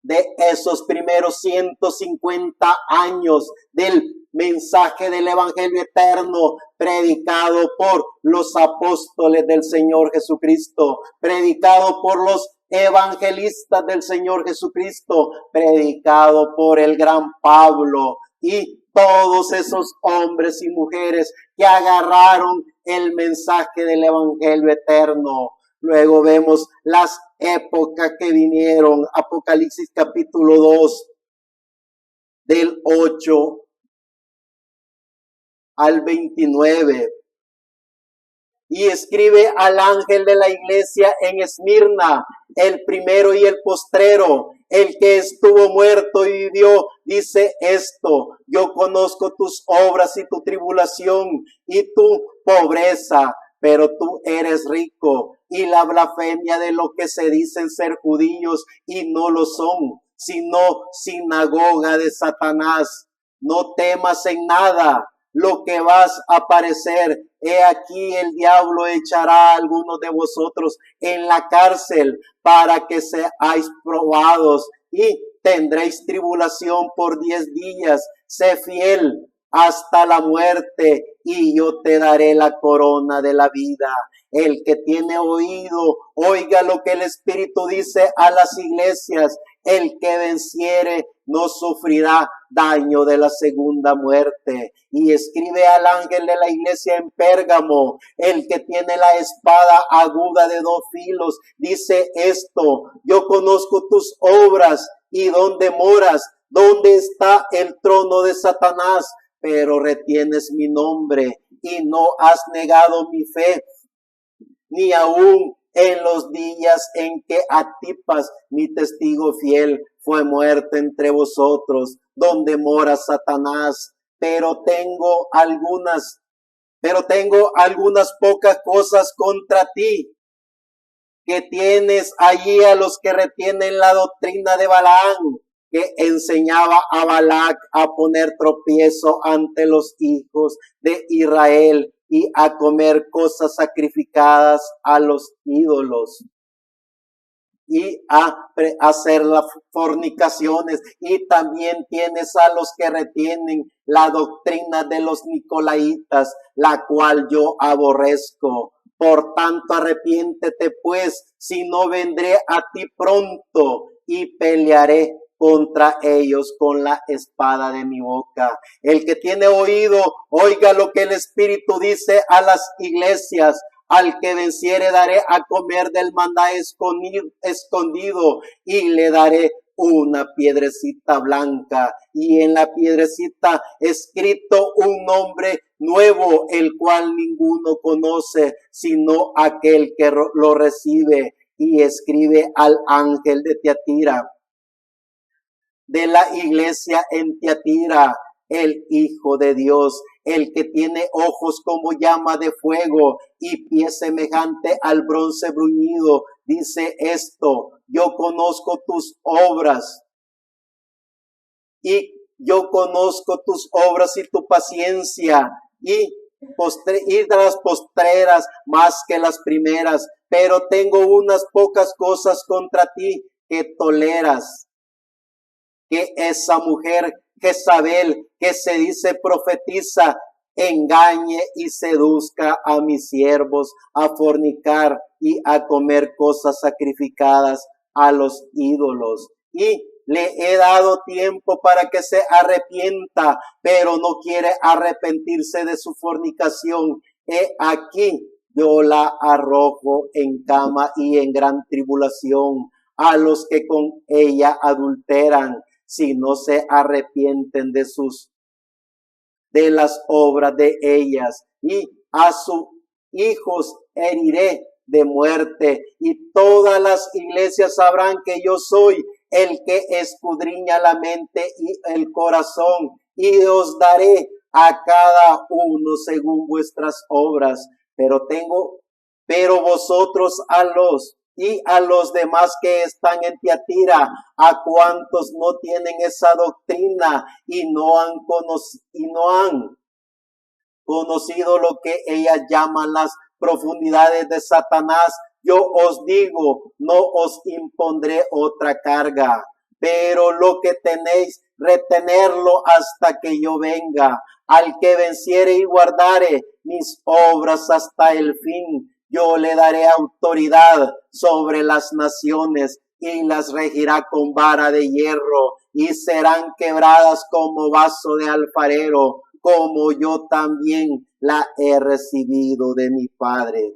de esos primeros 150 años del mensaje del Evangelio eterno, predicado por los apóstoles del Señor Jesucristo, predicado por los evangelistas del Señor Jesucristo, predicado por el gran Pablo y todos esos hombres y mujeres que agarraron el mensaje del Evangelio eterno. Luego vemos las épocas que vinieron. Apocalipsis capítulo 2, del 8 al 29. Y escribe al ángel de la iglesia en Esmirna, el primero y el postrero, el que estuvo muerto y vivió, dice esto: yo conozco tus obras y tu tribulación y tu pobreza, pero tú eres rico, y la blasfemia de lo que se dicen ser judíos y no lo son, sino sinagoga de Satanás. No temas en nada lo que vas a padecer. He aquí, el diablo echará a algunos de vosotros en la cárcel para que seáis probados, y tendréis tribulación por 10 días. Sé fiel hasta la muerte, y yo te daré la corona de la vida. El que tiene oído, oiga lo que el Espíritu dice a las iglesias. El que venciere no sufrirá daño de la segunda muerte. Y escribe al ángel de la iglesia en Pérgamo, el que tiene la espada aguda de 2 filos, dice esto: yo conozco tus obras y dónde moras, dónde está el trono de Satanás, pero retienes mi nombre y no has negado mi fe, ni aún en los días en que Antipas, mi testigo fiel, fue muerto entre vosotros, donde mora Satanás. Pero tengo algunas pocas cosas contra ti, que tienes allí a los que retienen la doctrina de Balaam, que enseñaba a Balac a poner tropiezo ante los hijos de Israel y a comer cosas sacrificadas a los ídolos y a hacer las fornicaciones. Y también tienes a los que retienen la doctrina de los nicolaitas, la cual yo aborrezco. Por tanto, arrepiéntete pues, si no vendré a ti pronto y pelearé contra ellos con la espada de mi boca. El que tiene oído, oiga lo que el Espíritu dice a las iglesias. Al que venciere daré a comer del maná escondido y le daré una piedrecita blanca y en la piedrecita escrito un nombre nuevo, el cual ninguno conoce sino aquel que lo recibe. Y escribe al ángel de Tiatira, de la iglesia en Tiatira, el Hijo de Dios, el que tiene ojos como llama de fuego y pies semejante al bronce bruñido, dice esto: yo conozco tus obras y yo conozco tus obras y tu paciencia y de las postreras más que las primeras, pero tengo unas pocas cosas contra ti que toleras, que esa mujer Jezabel, que se dice profetiza, engañe y seduzca a mis siervos a fornicar y a comer cosas sacrificadas a los ídolos. Y le he dado tiempo para que se arrepienta, pero no quiere arrepentirse de su fornicación. He aquí, yo la arrojo en cama y en gran tribulación a los que con ella adulteran, si no se arrepienten de las obras de ellas, y a sus hijos heriré de muerte, y todas las iglesias sabrán que yo soy el que escudriña la mente y el corazón, y os daré a cada uno según vuestras obras. Pero vosotros a los demás que están en Tiatira, a cuantos no tienen esa doctrina y no han conocido lo que ellas llaman las profundidades de Satanás, yo os digo, no os impondré otra carga, pero lo que tenéis, retenerlo hasta que yo venga. Al que venciere y guardare mis obras hasta el fin, yo le daré autoridad sobre las naciones y las regirá con vara de hierro y serán quebradas como vaso de alfarero, como yo también la he recibido de mi Padre.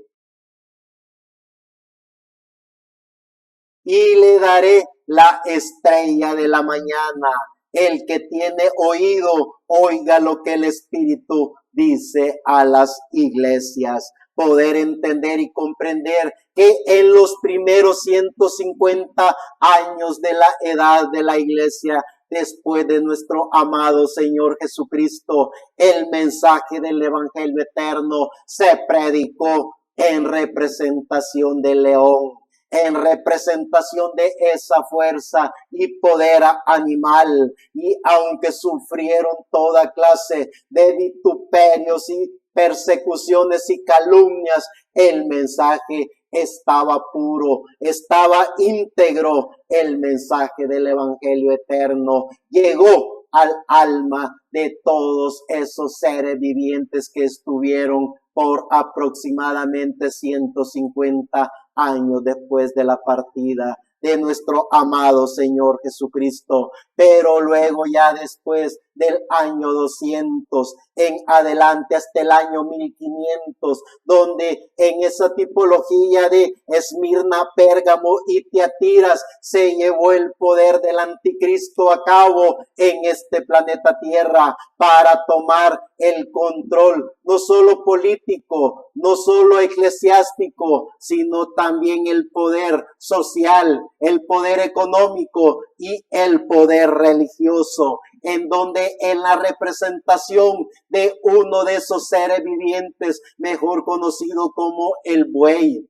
Y le daré la estrella de la mañana. El que tiene oído, oiga lo que el Espíritu dice a las iglesias. Poder entender y comprender que en los primeros 150 años de la edad de la iglesia, después de nuestro amado Señor Jesucristo, el mensaje del Evangelio eterno se predicó en representación del león, en representación de esa fuerza y poder animal. Y aunque sufrieron toda clase de vituperios y persecuciones y calumnias, el mensaje estaba puro, estaba íntegro. El mensaje del Evangelio eterno llegó al alma de todos esos seres vivientes que estuvieron por aproximadamente 150 años después de la partida de nuestro amado Señor Jesucristo. Pero luego, ya después del año 200 en adelante hasta el año 1500, donde en esa tipología de Esmirna, Pérgamo y Tiatiras se llevó el poder del anticristo a cabo en este planeta Tierra para tomar el control, no solo político, no solo eclesiástico, sino también el poder social, el poder económico y el poder religioso, en donde en la representación de uno de esos seres vivientes, mejor conocido como el buey,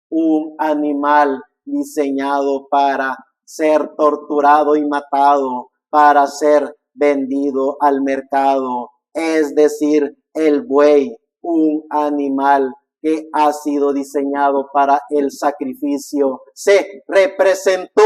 un animal diseñado para ser torturado y matado para ser vendido al mercado. Es decir, el buey, un animal que ha sido diseñado para el sacrificio, se representó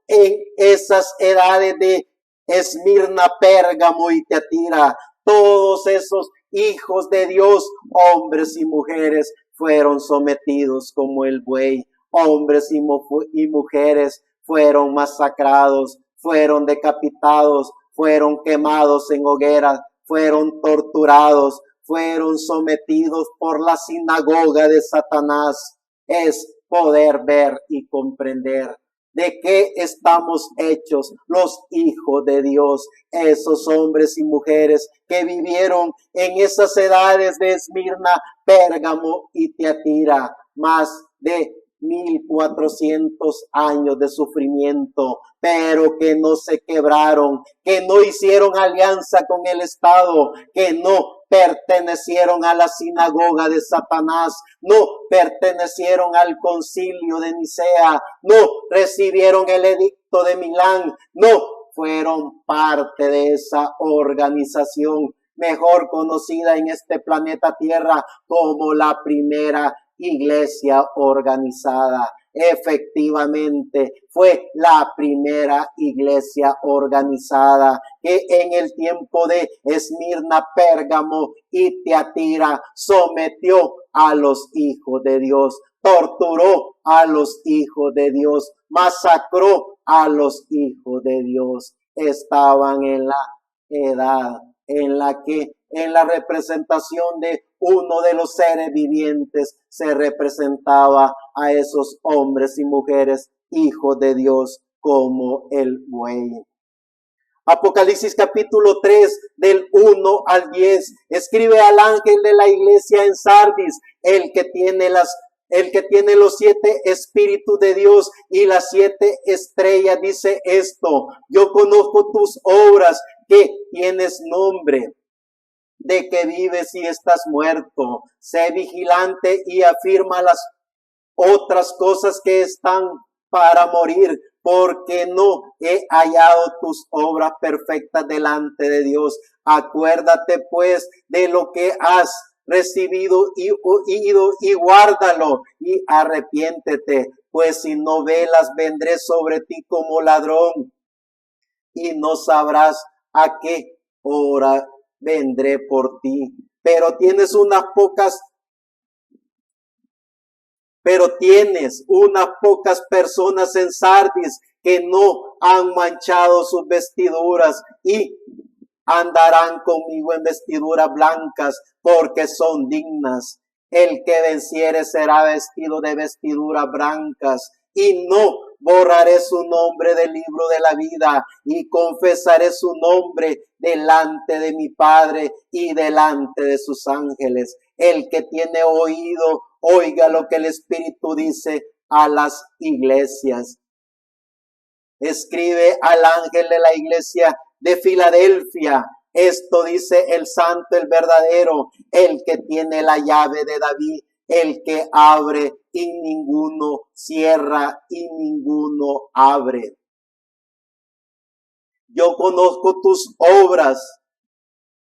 en esas edades de Esmirna, Pérgamo y Tiatira. Todos esos hijos de Dios, hombres y mujeres, fueron sometidos como el buey. Hombres y mujeres fueron masacrados, fueron decapitados, fueron quemados en hogueras, fueron torturados, fueron sometidos por la sinagoga de Satanás. Es poder ver y comprender de qué estamos hechos los hijos de Dios, esos hombres y mujeres que vivieron en esas edades de Esmirna, Pérgamo y Tiatira, más de 1400 años de sufrimiento, pero que no se quebraron, que no hicieron alianza con el Estado, que no pertenecieron a la sinagoga de Satanás, no pertenecieron al concilio de Nicea, no recibieron el edicto de Milán, no fueron parte de esa organización mejor conocida en este planeta Tierra como la primera iglesia organizada. Efectivamente, fue la primera iglesia organizada que en el tiempo de Esmirna, Pérgamo y Tiatira sometió a los hijos de Dios, torturó a los hijos de Dios, masacró a los hijos de Dios. Estaban en la edad en la que en la representación de uno de los seres vivientes se representaba a esos hombres y mujeres hijos de Dios como el buey. Apocalipsis capítulo 3 del 1 al 10 escribe al ángel de la iglesia en Sardis, el que tiene los 7 espíritus de Dios y las 7 estrellas, dice esto: yo conozco tus obras, que tienes nombre, de que vives y estás muerto. Sé vigilante y afirma las otras cosas que están para morir, porque no he hallado tus obras perfectas delante de Dios. Acuérdate pues de lo que has recibido y oído y guárdalo y arrepiéntete, pues si no velas vendré sobre ti como ladrón y no sabrás a qué hora vendré por ti. Pero tienes unas pocas personas en Sardis que no han manchado sus vestiduras y andarán conmigo en vestiduras blancas, porque son dignas. El que venciere será vestido de vestiduras blancas, y no borraré su nombre del libro de la vida, y confesaré su nombre delante de mi Padre y delante de sus ángeles. El que tiene oído, oiga lo que el Espíritu dice a las iglesias. Escribe al ángel de la iglesia de Filadelfia: esto dice el santo, el verdadero, el que tiene la llave de David, el que abre y ninguno cierra y ninguno abre. Yo conozco tus obras.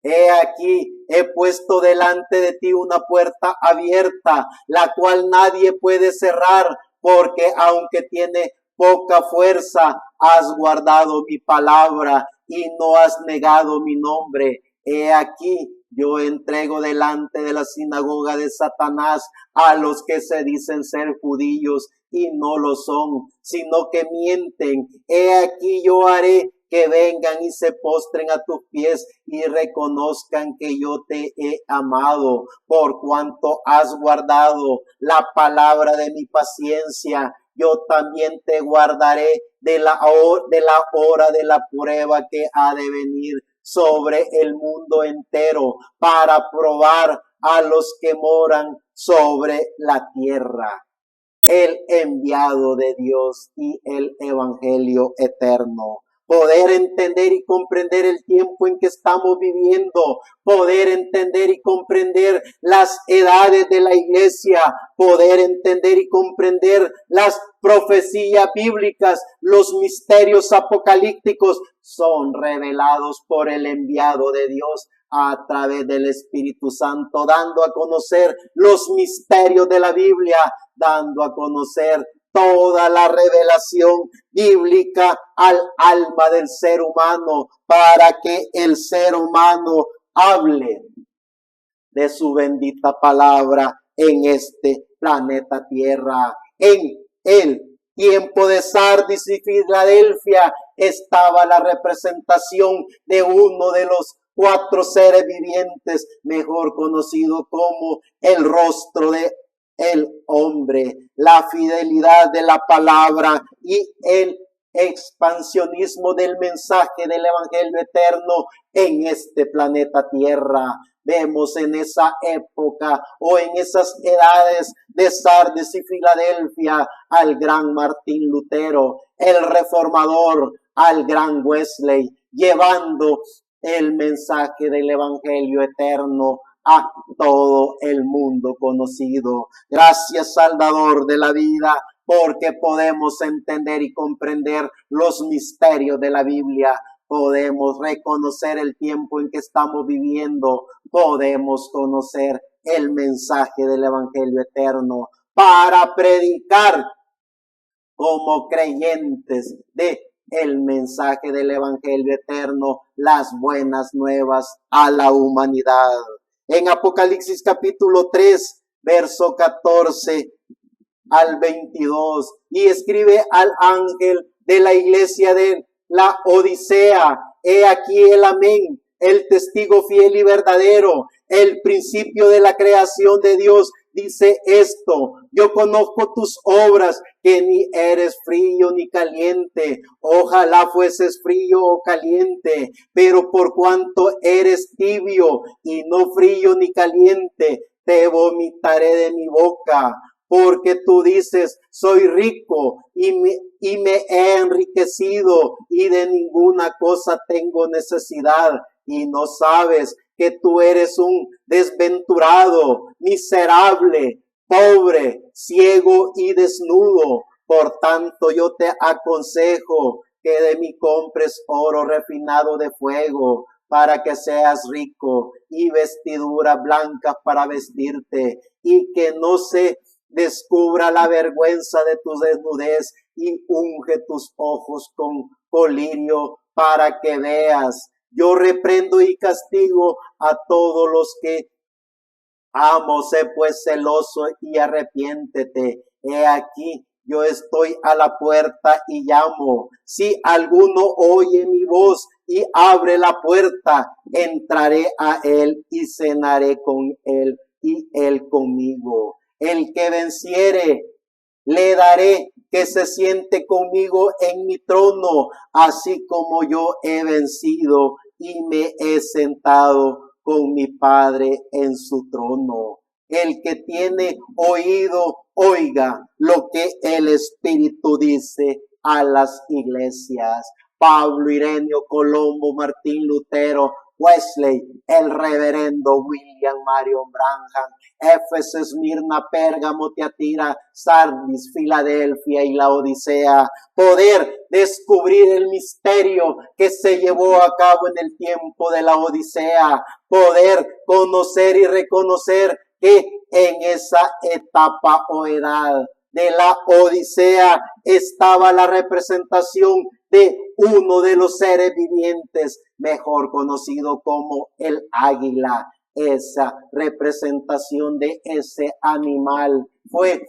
He aquí, he puesto delante de ti una puerta abierta, la cual nadie puede cerrar, porque aunque tiene poca fuerza, has guardado mi palabra y no has negado mi nombre. He aquí, yo entrego delante de la sinagoga de Satanás a los que se dicen ser judíos y no lo son, sino que mienten. He aquí, yo haré que vengan y se postren a tus pies y reconozcan que yo te he amado, por cuanto has guardado la palabra de mi paciencia. Yo también te guardaré de la hora de la prueba que ha de venir sobre el mundo entero, para probar a los que moran sobre la tierra. El enviado de Dios y el evangelio eterno. poder entender y comprender el tiempo en que estamos viviendo, poder entender y comprender las edades de la iglesia, poder entender y comprender las profecías bíblicas, los misterios apocalípticos son revelados por el enviado de Dios a través del Espíritu Santo, dando a conocer los misterios de la Biblia, dando a conocer toda la revelación bíblica al alma del ser humano, para que el ser humano hable de su bendita palabra en este planeta Tierra. En el tiempo de Sardis y Filadelfia estaba la representación de uno de los 4 seres vivientes, mejor conocido como el rostro de el hombre, la fidelidad de la palabra y el expansionismo del mensaje del evangelio eterno en este planeta Tierra. Vemos en esa época o en esas edades de Sardis y Filadelfia al gran Martín Lutero, el reformador, al gran Wesley, llevando el mensaje del evangelio eterno a todo el mundo conocido. Gracias, Salvador de la vida, porque podemos entender y comprender los misterios de la Biblia. Podemos reconocer el tiempo en que estamos viviendo. Podemos conocer el mensaje del evangelio eterno para predicar como creyentes de el mensaje del evangelio eterno, las buenas nuevas a la humanidad. En Apocalipsis capítulo 3, verso 14 al 22, y escribe al ángel de la iglesia de la Odisea: he aquí el amén, el testigo fiel y verdadero, el principio de la creación de Dios. Dice esto: yo conozco tus obras, que ni eres frío ni caliente. Ojalá fueses frío o caliente, pero por cuanto eres tibio y no frío ni caliente, te vomitaré de mi boca. Porque tú dices: soy rico y me he enriquecido y de ninguna cosa tengo necesidad, y no sabes que tú eres un desventurado, miserable, pobre, ciego y desnudo. Por tanto, yo te aconsejo que de mí compres oro refinado de fuego, para que seas rico, y vestiduras blancas para vestirte, y que no se descubra la vergüenza de tu desnudez, y unge tus ojos con colirio para que veas. Yo reprendo y castigo a todos los que amo. Sé pues celoso y arrepiéntete. He aquí, yo estoy a la puerta y llamo. Si alguno oye mi voz y abre la puerta, entraré a él y cenaré con él y él conmigo. El que venciere, le daré que se siente conmigo en mi trono, así como yo he vencido y me he sentado con mi Padre en su trono. El que tiene oído, oiga lo que el Espíritu dice a las iglesias. Pablo, Ireneo, Colombo, Martín Lutero, Wesley, el reverendo William Marion Branham, Éfeso, Esmirna, Pérgamo, Tiatira, Sardis, Filadelfia y la Odisea. Poder descubrir el misterio que se llevó a cabo en el tiempo de la Odisea. Poder conocer y reconocer que en esa etapa o edad de la Odisea estaba la representación de uno de los seres vivientes, mejor conocido como el águila. Esa representación de ese animal fue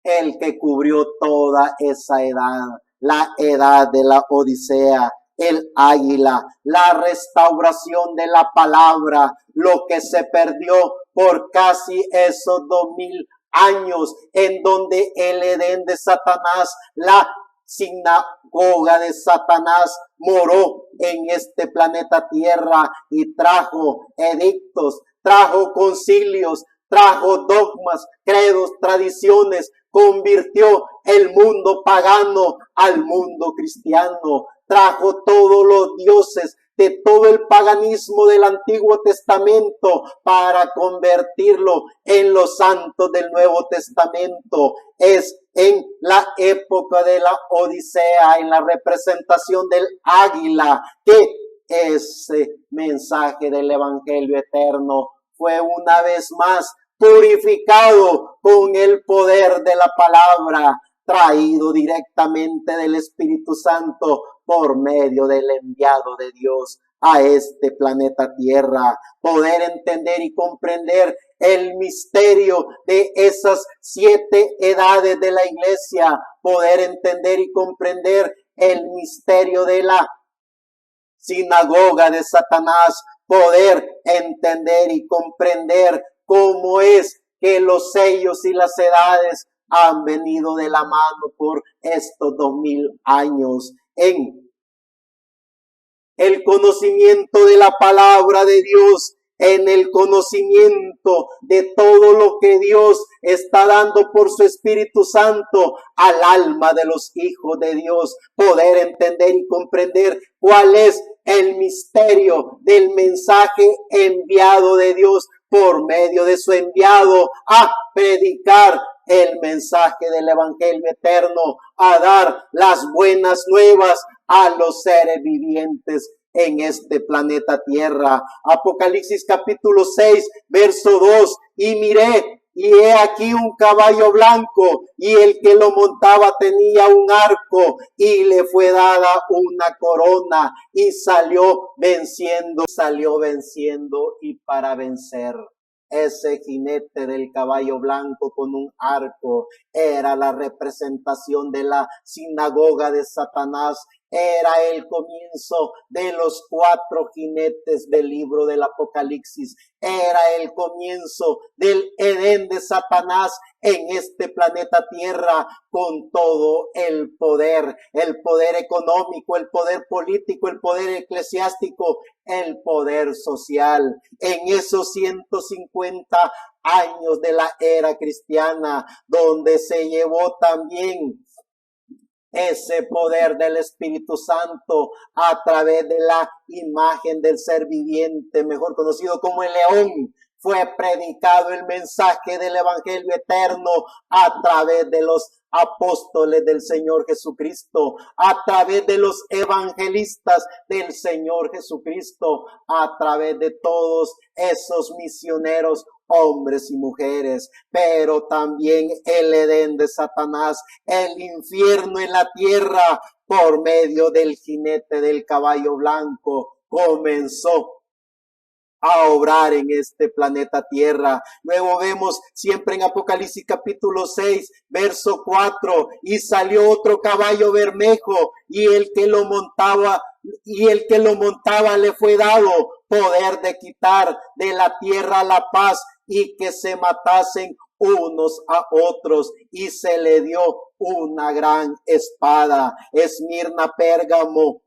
el que cubrió toda esa edad, la edad de la Odisea, el águila, la restauración de la palabra, lo que se perdió por casi esos 2000 años, en donde el Edén de Satanás, la sinagoga de Satanás, moró en este planeta Tierra y trajo edictos, trajo concilios, trajo dogmas, credos, tradiciones, convirtió el mundo pagano al mundo cristiano, trajo todos los dioses de todo el paganismo del Antiguo Testamento para convertirlo en los santos del Nuevo Testamento. Es en la época de la Odisea, en la representación del águila, que ese mensaje del Evangelio eterno fue una vez más purificado con el poder de la palabra, traído directamente del Espíritu Santo por medio del enviado de Dios a este planeta Tierra. Poder entender y comprender el misterio de esas 7 edades de la iglesia, poder entender y comprender el misterio de la sinagoga de Satanás, poder entender y comprender cómo es que los sellos y las edades han venido de la mano por estos 2000 años en el conocimiento de la palabra de Dios, en el conocimiento de todo lo que Dios está dando por su Espíritu Santo al alma de los hijos de Dios, poder entender y comprender cuál es el misterio del mensaje enviado de Dios por medio de su enviado a predicar el mensaje del Evangelio eterno, a dar las buenas nuevas a los seres vivientes en este planeta Tierra. Apocalipsis capítulo 6, verso 2, y miré, y he aquí un caballo blanco, y el que lo montaba tenía un arco, y le fue dada una corona, y salió venciendo y para vencer. Ese jinete del caballo blanco con un arco era la representación de la sinagoga de Satanás. Era el comienzo de los 4 jinetes del libro del Apocalipsis. Era el comienzo del Edén de Satanás en este planeta Tierra, con todo el poder económico, el poder político, el poder eclesiástico, el poder social. En esos 150 años de la era cristiana, donde se llevó también ese poder del Espíritu Santo a través de la imagen del ser viviente, mejor conocido como el león, fue predicado el mensaje del Evangelio eterno a través de los apóstoles del Señor Jesucristo, a través de los evangelistas del Señor Jesucristo, a través de todos esos misioneros, hombres y mujeres, pero también el Edén de Satanás, el infierno en la tierra, por medio del jinete del caballo blanco, comenzó a obrar en este planeta Tierra. Luego vemos siempre en Apocalipsis capítulo 6, verso 4, y salió otro caballo bermejo, y el que lo montaba le fue dado poder de quitar de la tierra la paz, y que se matasen unos a otros, y se le dio una gran espada. Esmirna, Pérgamo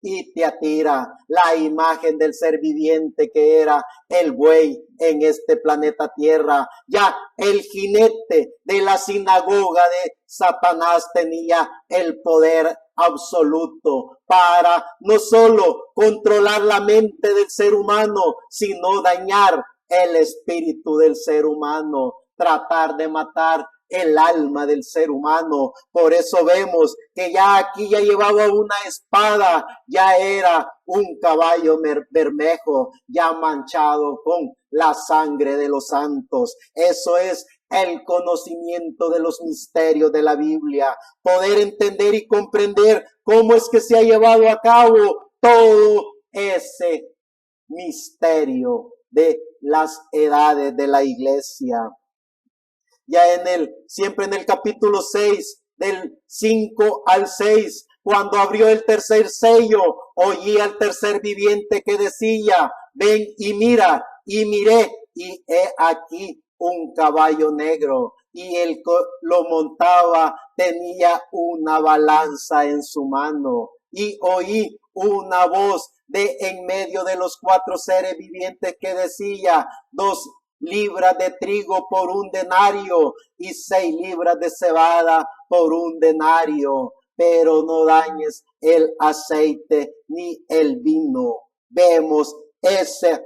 y Tiatira, la imagen del ser viviente que era el buey en este planeta Tierra. Ya el jinete de la sinagoga de Satanás tenía el poder absoluto para no solo controlar la mente del ser humano, sino dañar el espíritu del ser humano, tratar de matar el alma del ser humano. Por eso vemos que ya aquí ya llevaba una espada, ya era un caballo bermejo, ya manchado con la sangre de los santos. Eso es el conocimiento de los misterios de la Biblia, poder entender y comprender cómo es que se ha llevado a cabo todo ese misterio de las edades de la iglesia. Ya siempre en el capítulo 6, del 5 al 6, cuando abrió el tercer sello, oí al tercer viviente que decía: ven y mira. Y miré, y he aquí un caballo negro, y el que lo montaba tenía una balanza en su mano. Y oí una voz de en medio de los 4 seres vivientes que decía: 2 libras de trigo por 1 denario y 6 libras de cebada por 1 denario. pero no dañes el aceite ni el vino. Vemos ese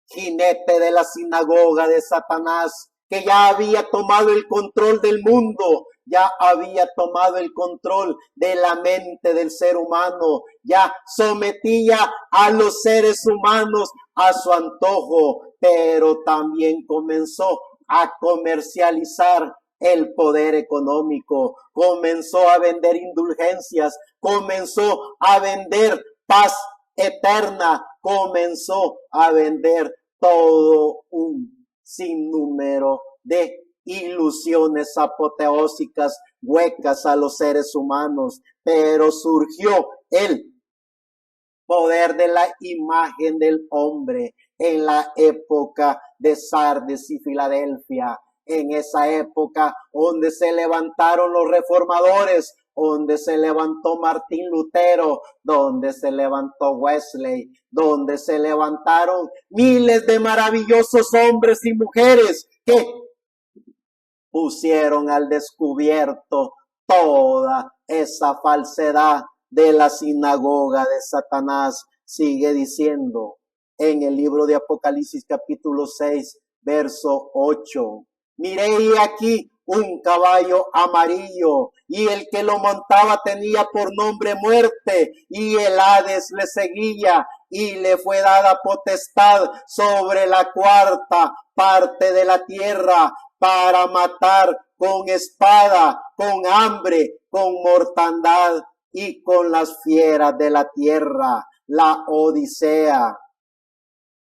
jinete de la sinagoga de Satanás, que ya había tomado el control del mundo, ya había tomado el control de la mente del ser humano, ya sometía a los seres humanos a su antojo, pero también comenzó a comercializar el poder económico, comenzó a vender indulgencias, comenzó a vender paz eterna, comenzó a vender todo un sinnúmero de ilusiones apoteósicas huecas a los seres humanos, pero surgió el poder de la imagen del hombre en la época de Sardis y Filadelfia, en esa época donde se levantaron los reformadores, donde se levantó Martín Lutero, donde se levantó Wesley, donde se levantaron miles de maravillosos hombres y mujeres que pusieron al descubierto toda esa falsedad de la sinagoga de Satanás. Sigue diciendo en el libro de Apocalipsis capítulo 6, verso 8. Miré aquí un caballo amarillo, y el que lo montaba tenía por nombre muerte, y el Hades le seguía, y le fue dada potestad sobre la cuarta parte de la tierra, para matar con espada, con hambre, con mortandad y con las fieras de la tierra. La Odisea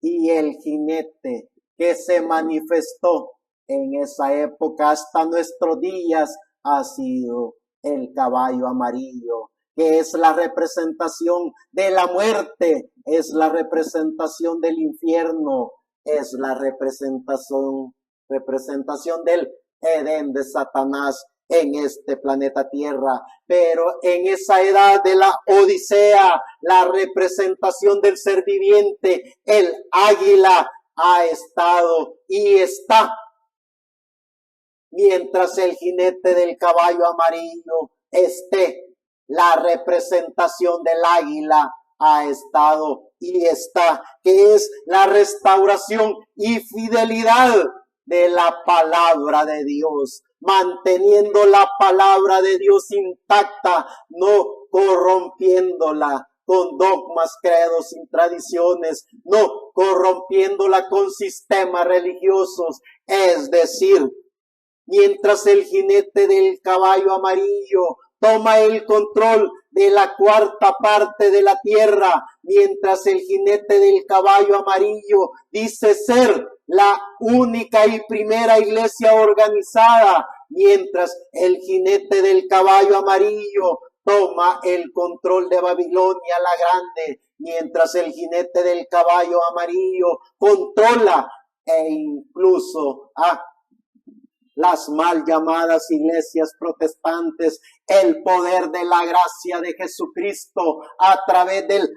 y el jinete que se manifestó en esa época hasta nuestros días ha sido el caballo amarillo, que es la representación de la muerte, es la representación del infierno, es la representación del Edén de Satanás en este planeta Tierra. Pero en esa edad de la Odisea, la representación del ser viviente, el águila, ha estado y está, mientras el jinete del caballo amarillo esté, la representación del águila ha estado y está, que es la restauración y fidelidad de la palabra de Dios, manteniendo la palabra de Dios intacta, no corrompiéndola con dogmas, credos y tradiciones, no corrompiéndola con sistemas religiosos. Es decir, mientras el jinete del caballo amarillo toma el control de la cuarta parte de la tierra, mientras el jinete del caballo amarillo dice ser la única y primera iglesia organizada, mientras el jinete del caballo amarillo toma el control de Babilonia la Grande, mientras el jinete del caballo amarillo controla e incluso las mal llamadas iglesias protestantes, el poder de la gracia de Jesucristo a través del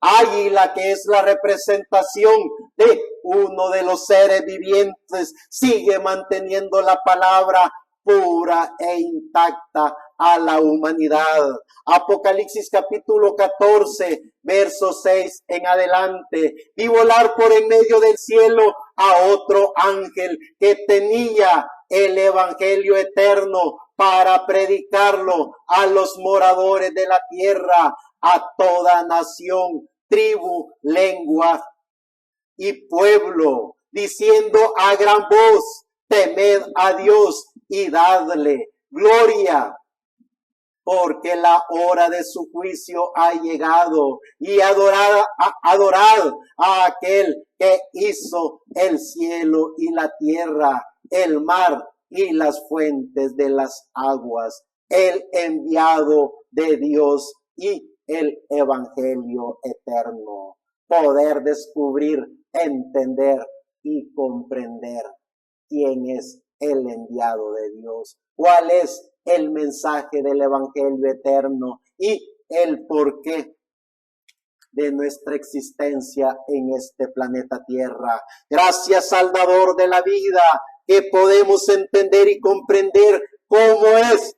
águila, que es la representación de uno de los seres vivientes, sigue manteniendo la palabra pura e intacta a la humanidad. Apocalipsis capítulo 14, verso 6 en adelante. Vi volar por en medio del cielo a otro ángel que tenía el evangelio eterno para predicarlo a los moradores de la tierra, a toda nación, tribu, lengua y pueblo, diciendo a gran voz: temed a Dios y dadle gloria, porque la hora de su juicio ha llegado, y adorad a aquel que hizo el cielo y la tierra, el mar y las fuentes de las aguas, el enviado de Dios y el evangelio eterno. Poder descubrir, entender y comprender quién es el enviado de Dios, cuál es el mensaje del evangelio eterno y el porqué de nuestra existencia en este planeta Tierra. Gracias al dador de la vida, que podemos entender y comprender cómo es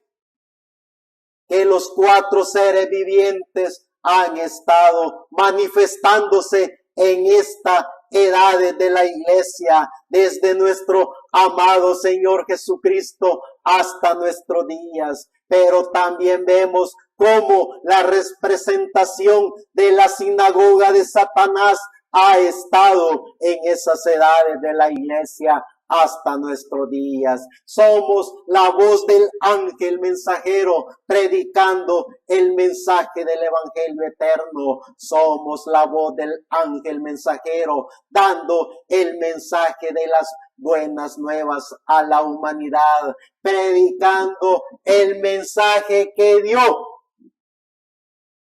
que los cuatro seres vivientes han estado manifestándose en esta edad de la iglesia, desde nuestro amado Señor Jesucristo hasta nuestros días. Pero también vemos cómo la representación de la sinagoga de Satanás ha estado en esas edades de la iglesia hasta nuestros días. Somos la voz del ángel mensajero predicando el mensaje del evangelio eterno. Somos la voz del ángel mensajero dando el mensaje de las buenas nuevas a la humanidad, predicando el mensaje que dio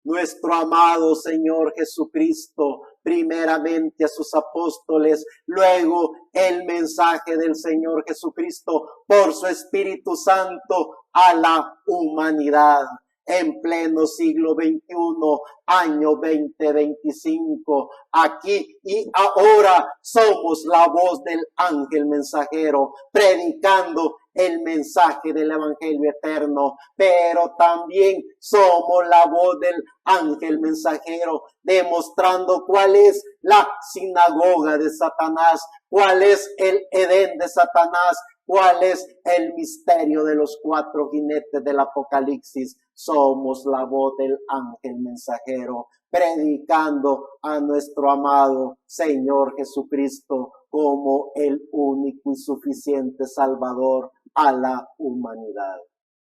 nuestro amado Señor Jesucristo, primeramente a sus apóstoles, luego el mensaje del Señor Jesucristo por su Espíritu Santo a la humanidad. En pleno siglo XXI, año 2025, aquí y ahora somos la voz del ángel mensajero, predicando el mensaje del evangelio eterno, pero también somos la voz del ángel mensajero, demostrando cuál es la sinagoga de Satanás, cuál es el Edén de Satanás, cuál es el misterio de los cuatro jinetes del Apocalipsis. Somos la voz del ángel mensajero, predicando a nuestro amado Señor Jesucristo como el único y suficiente Salvador a la humanidad.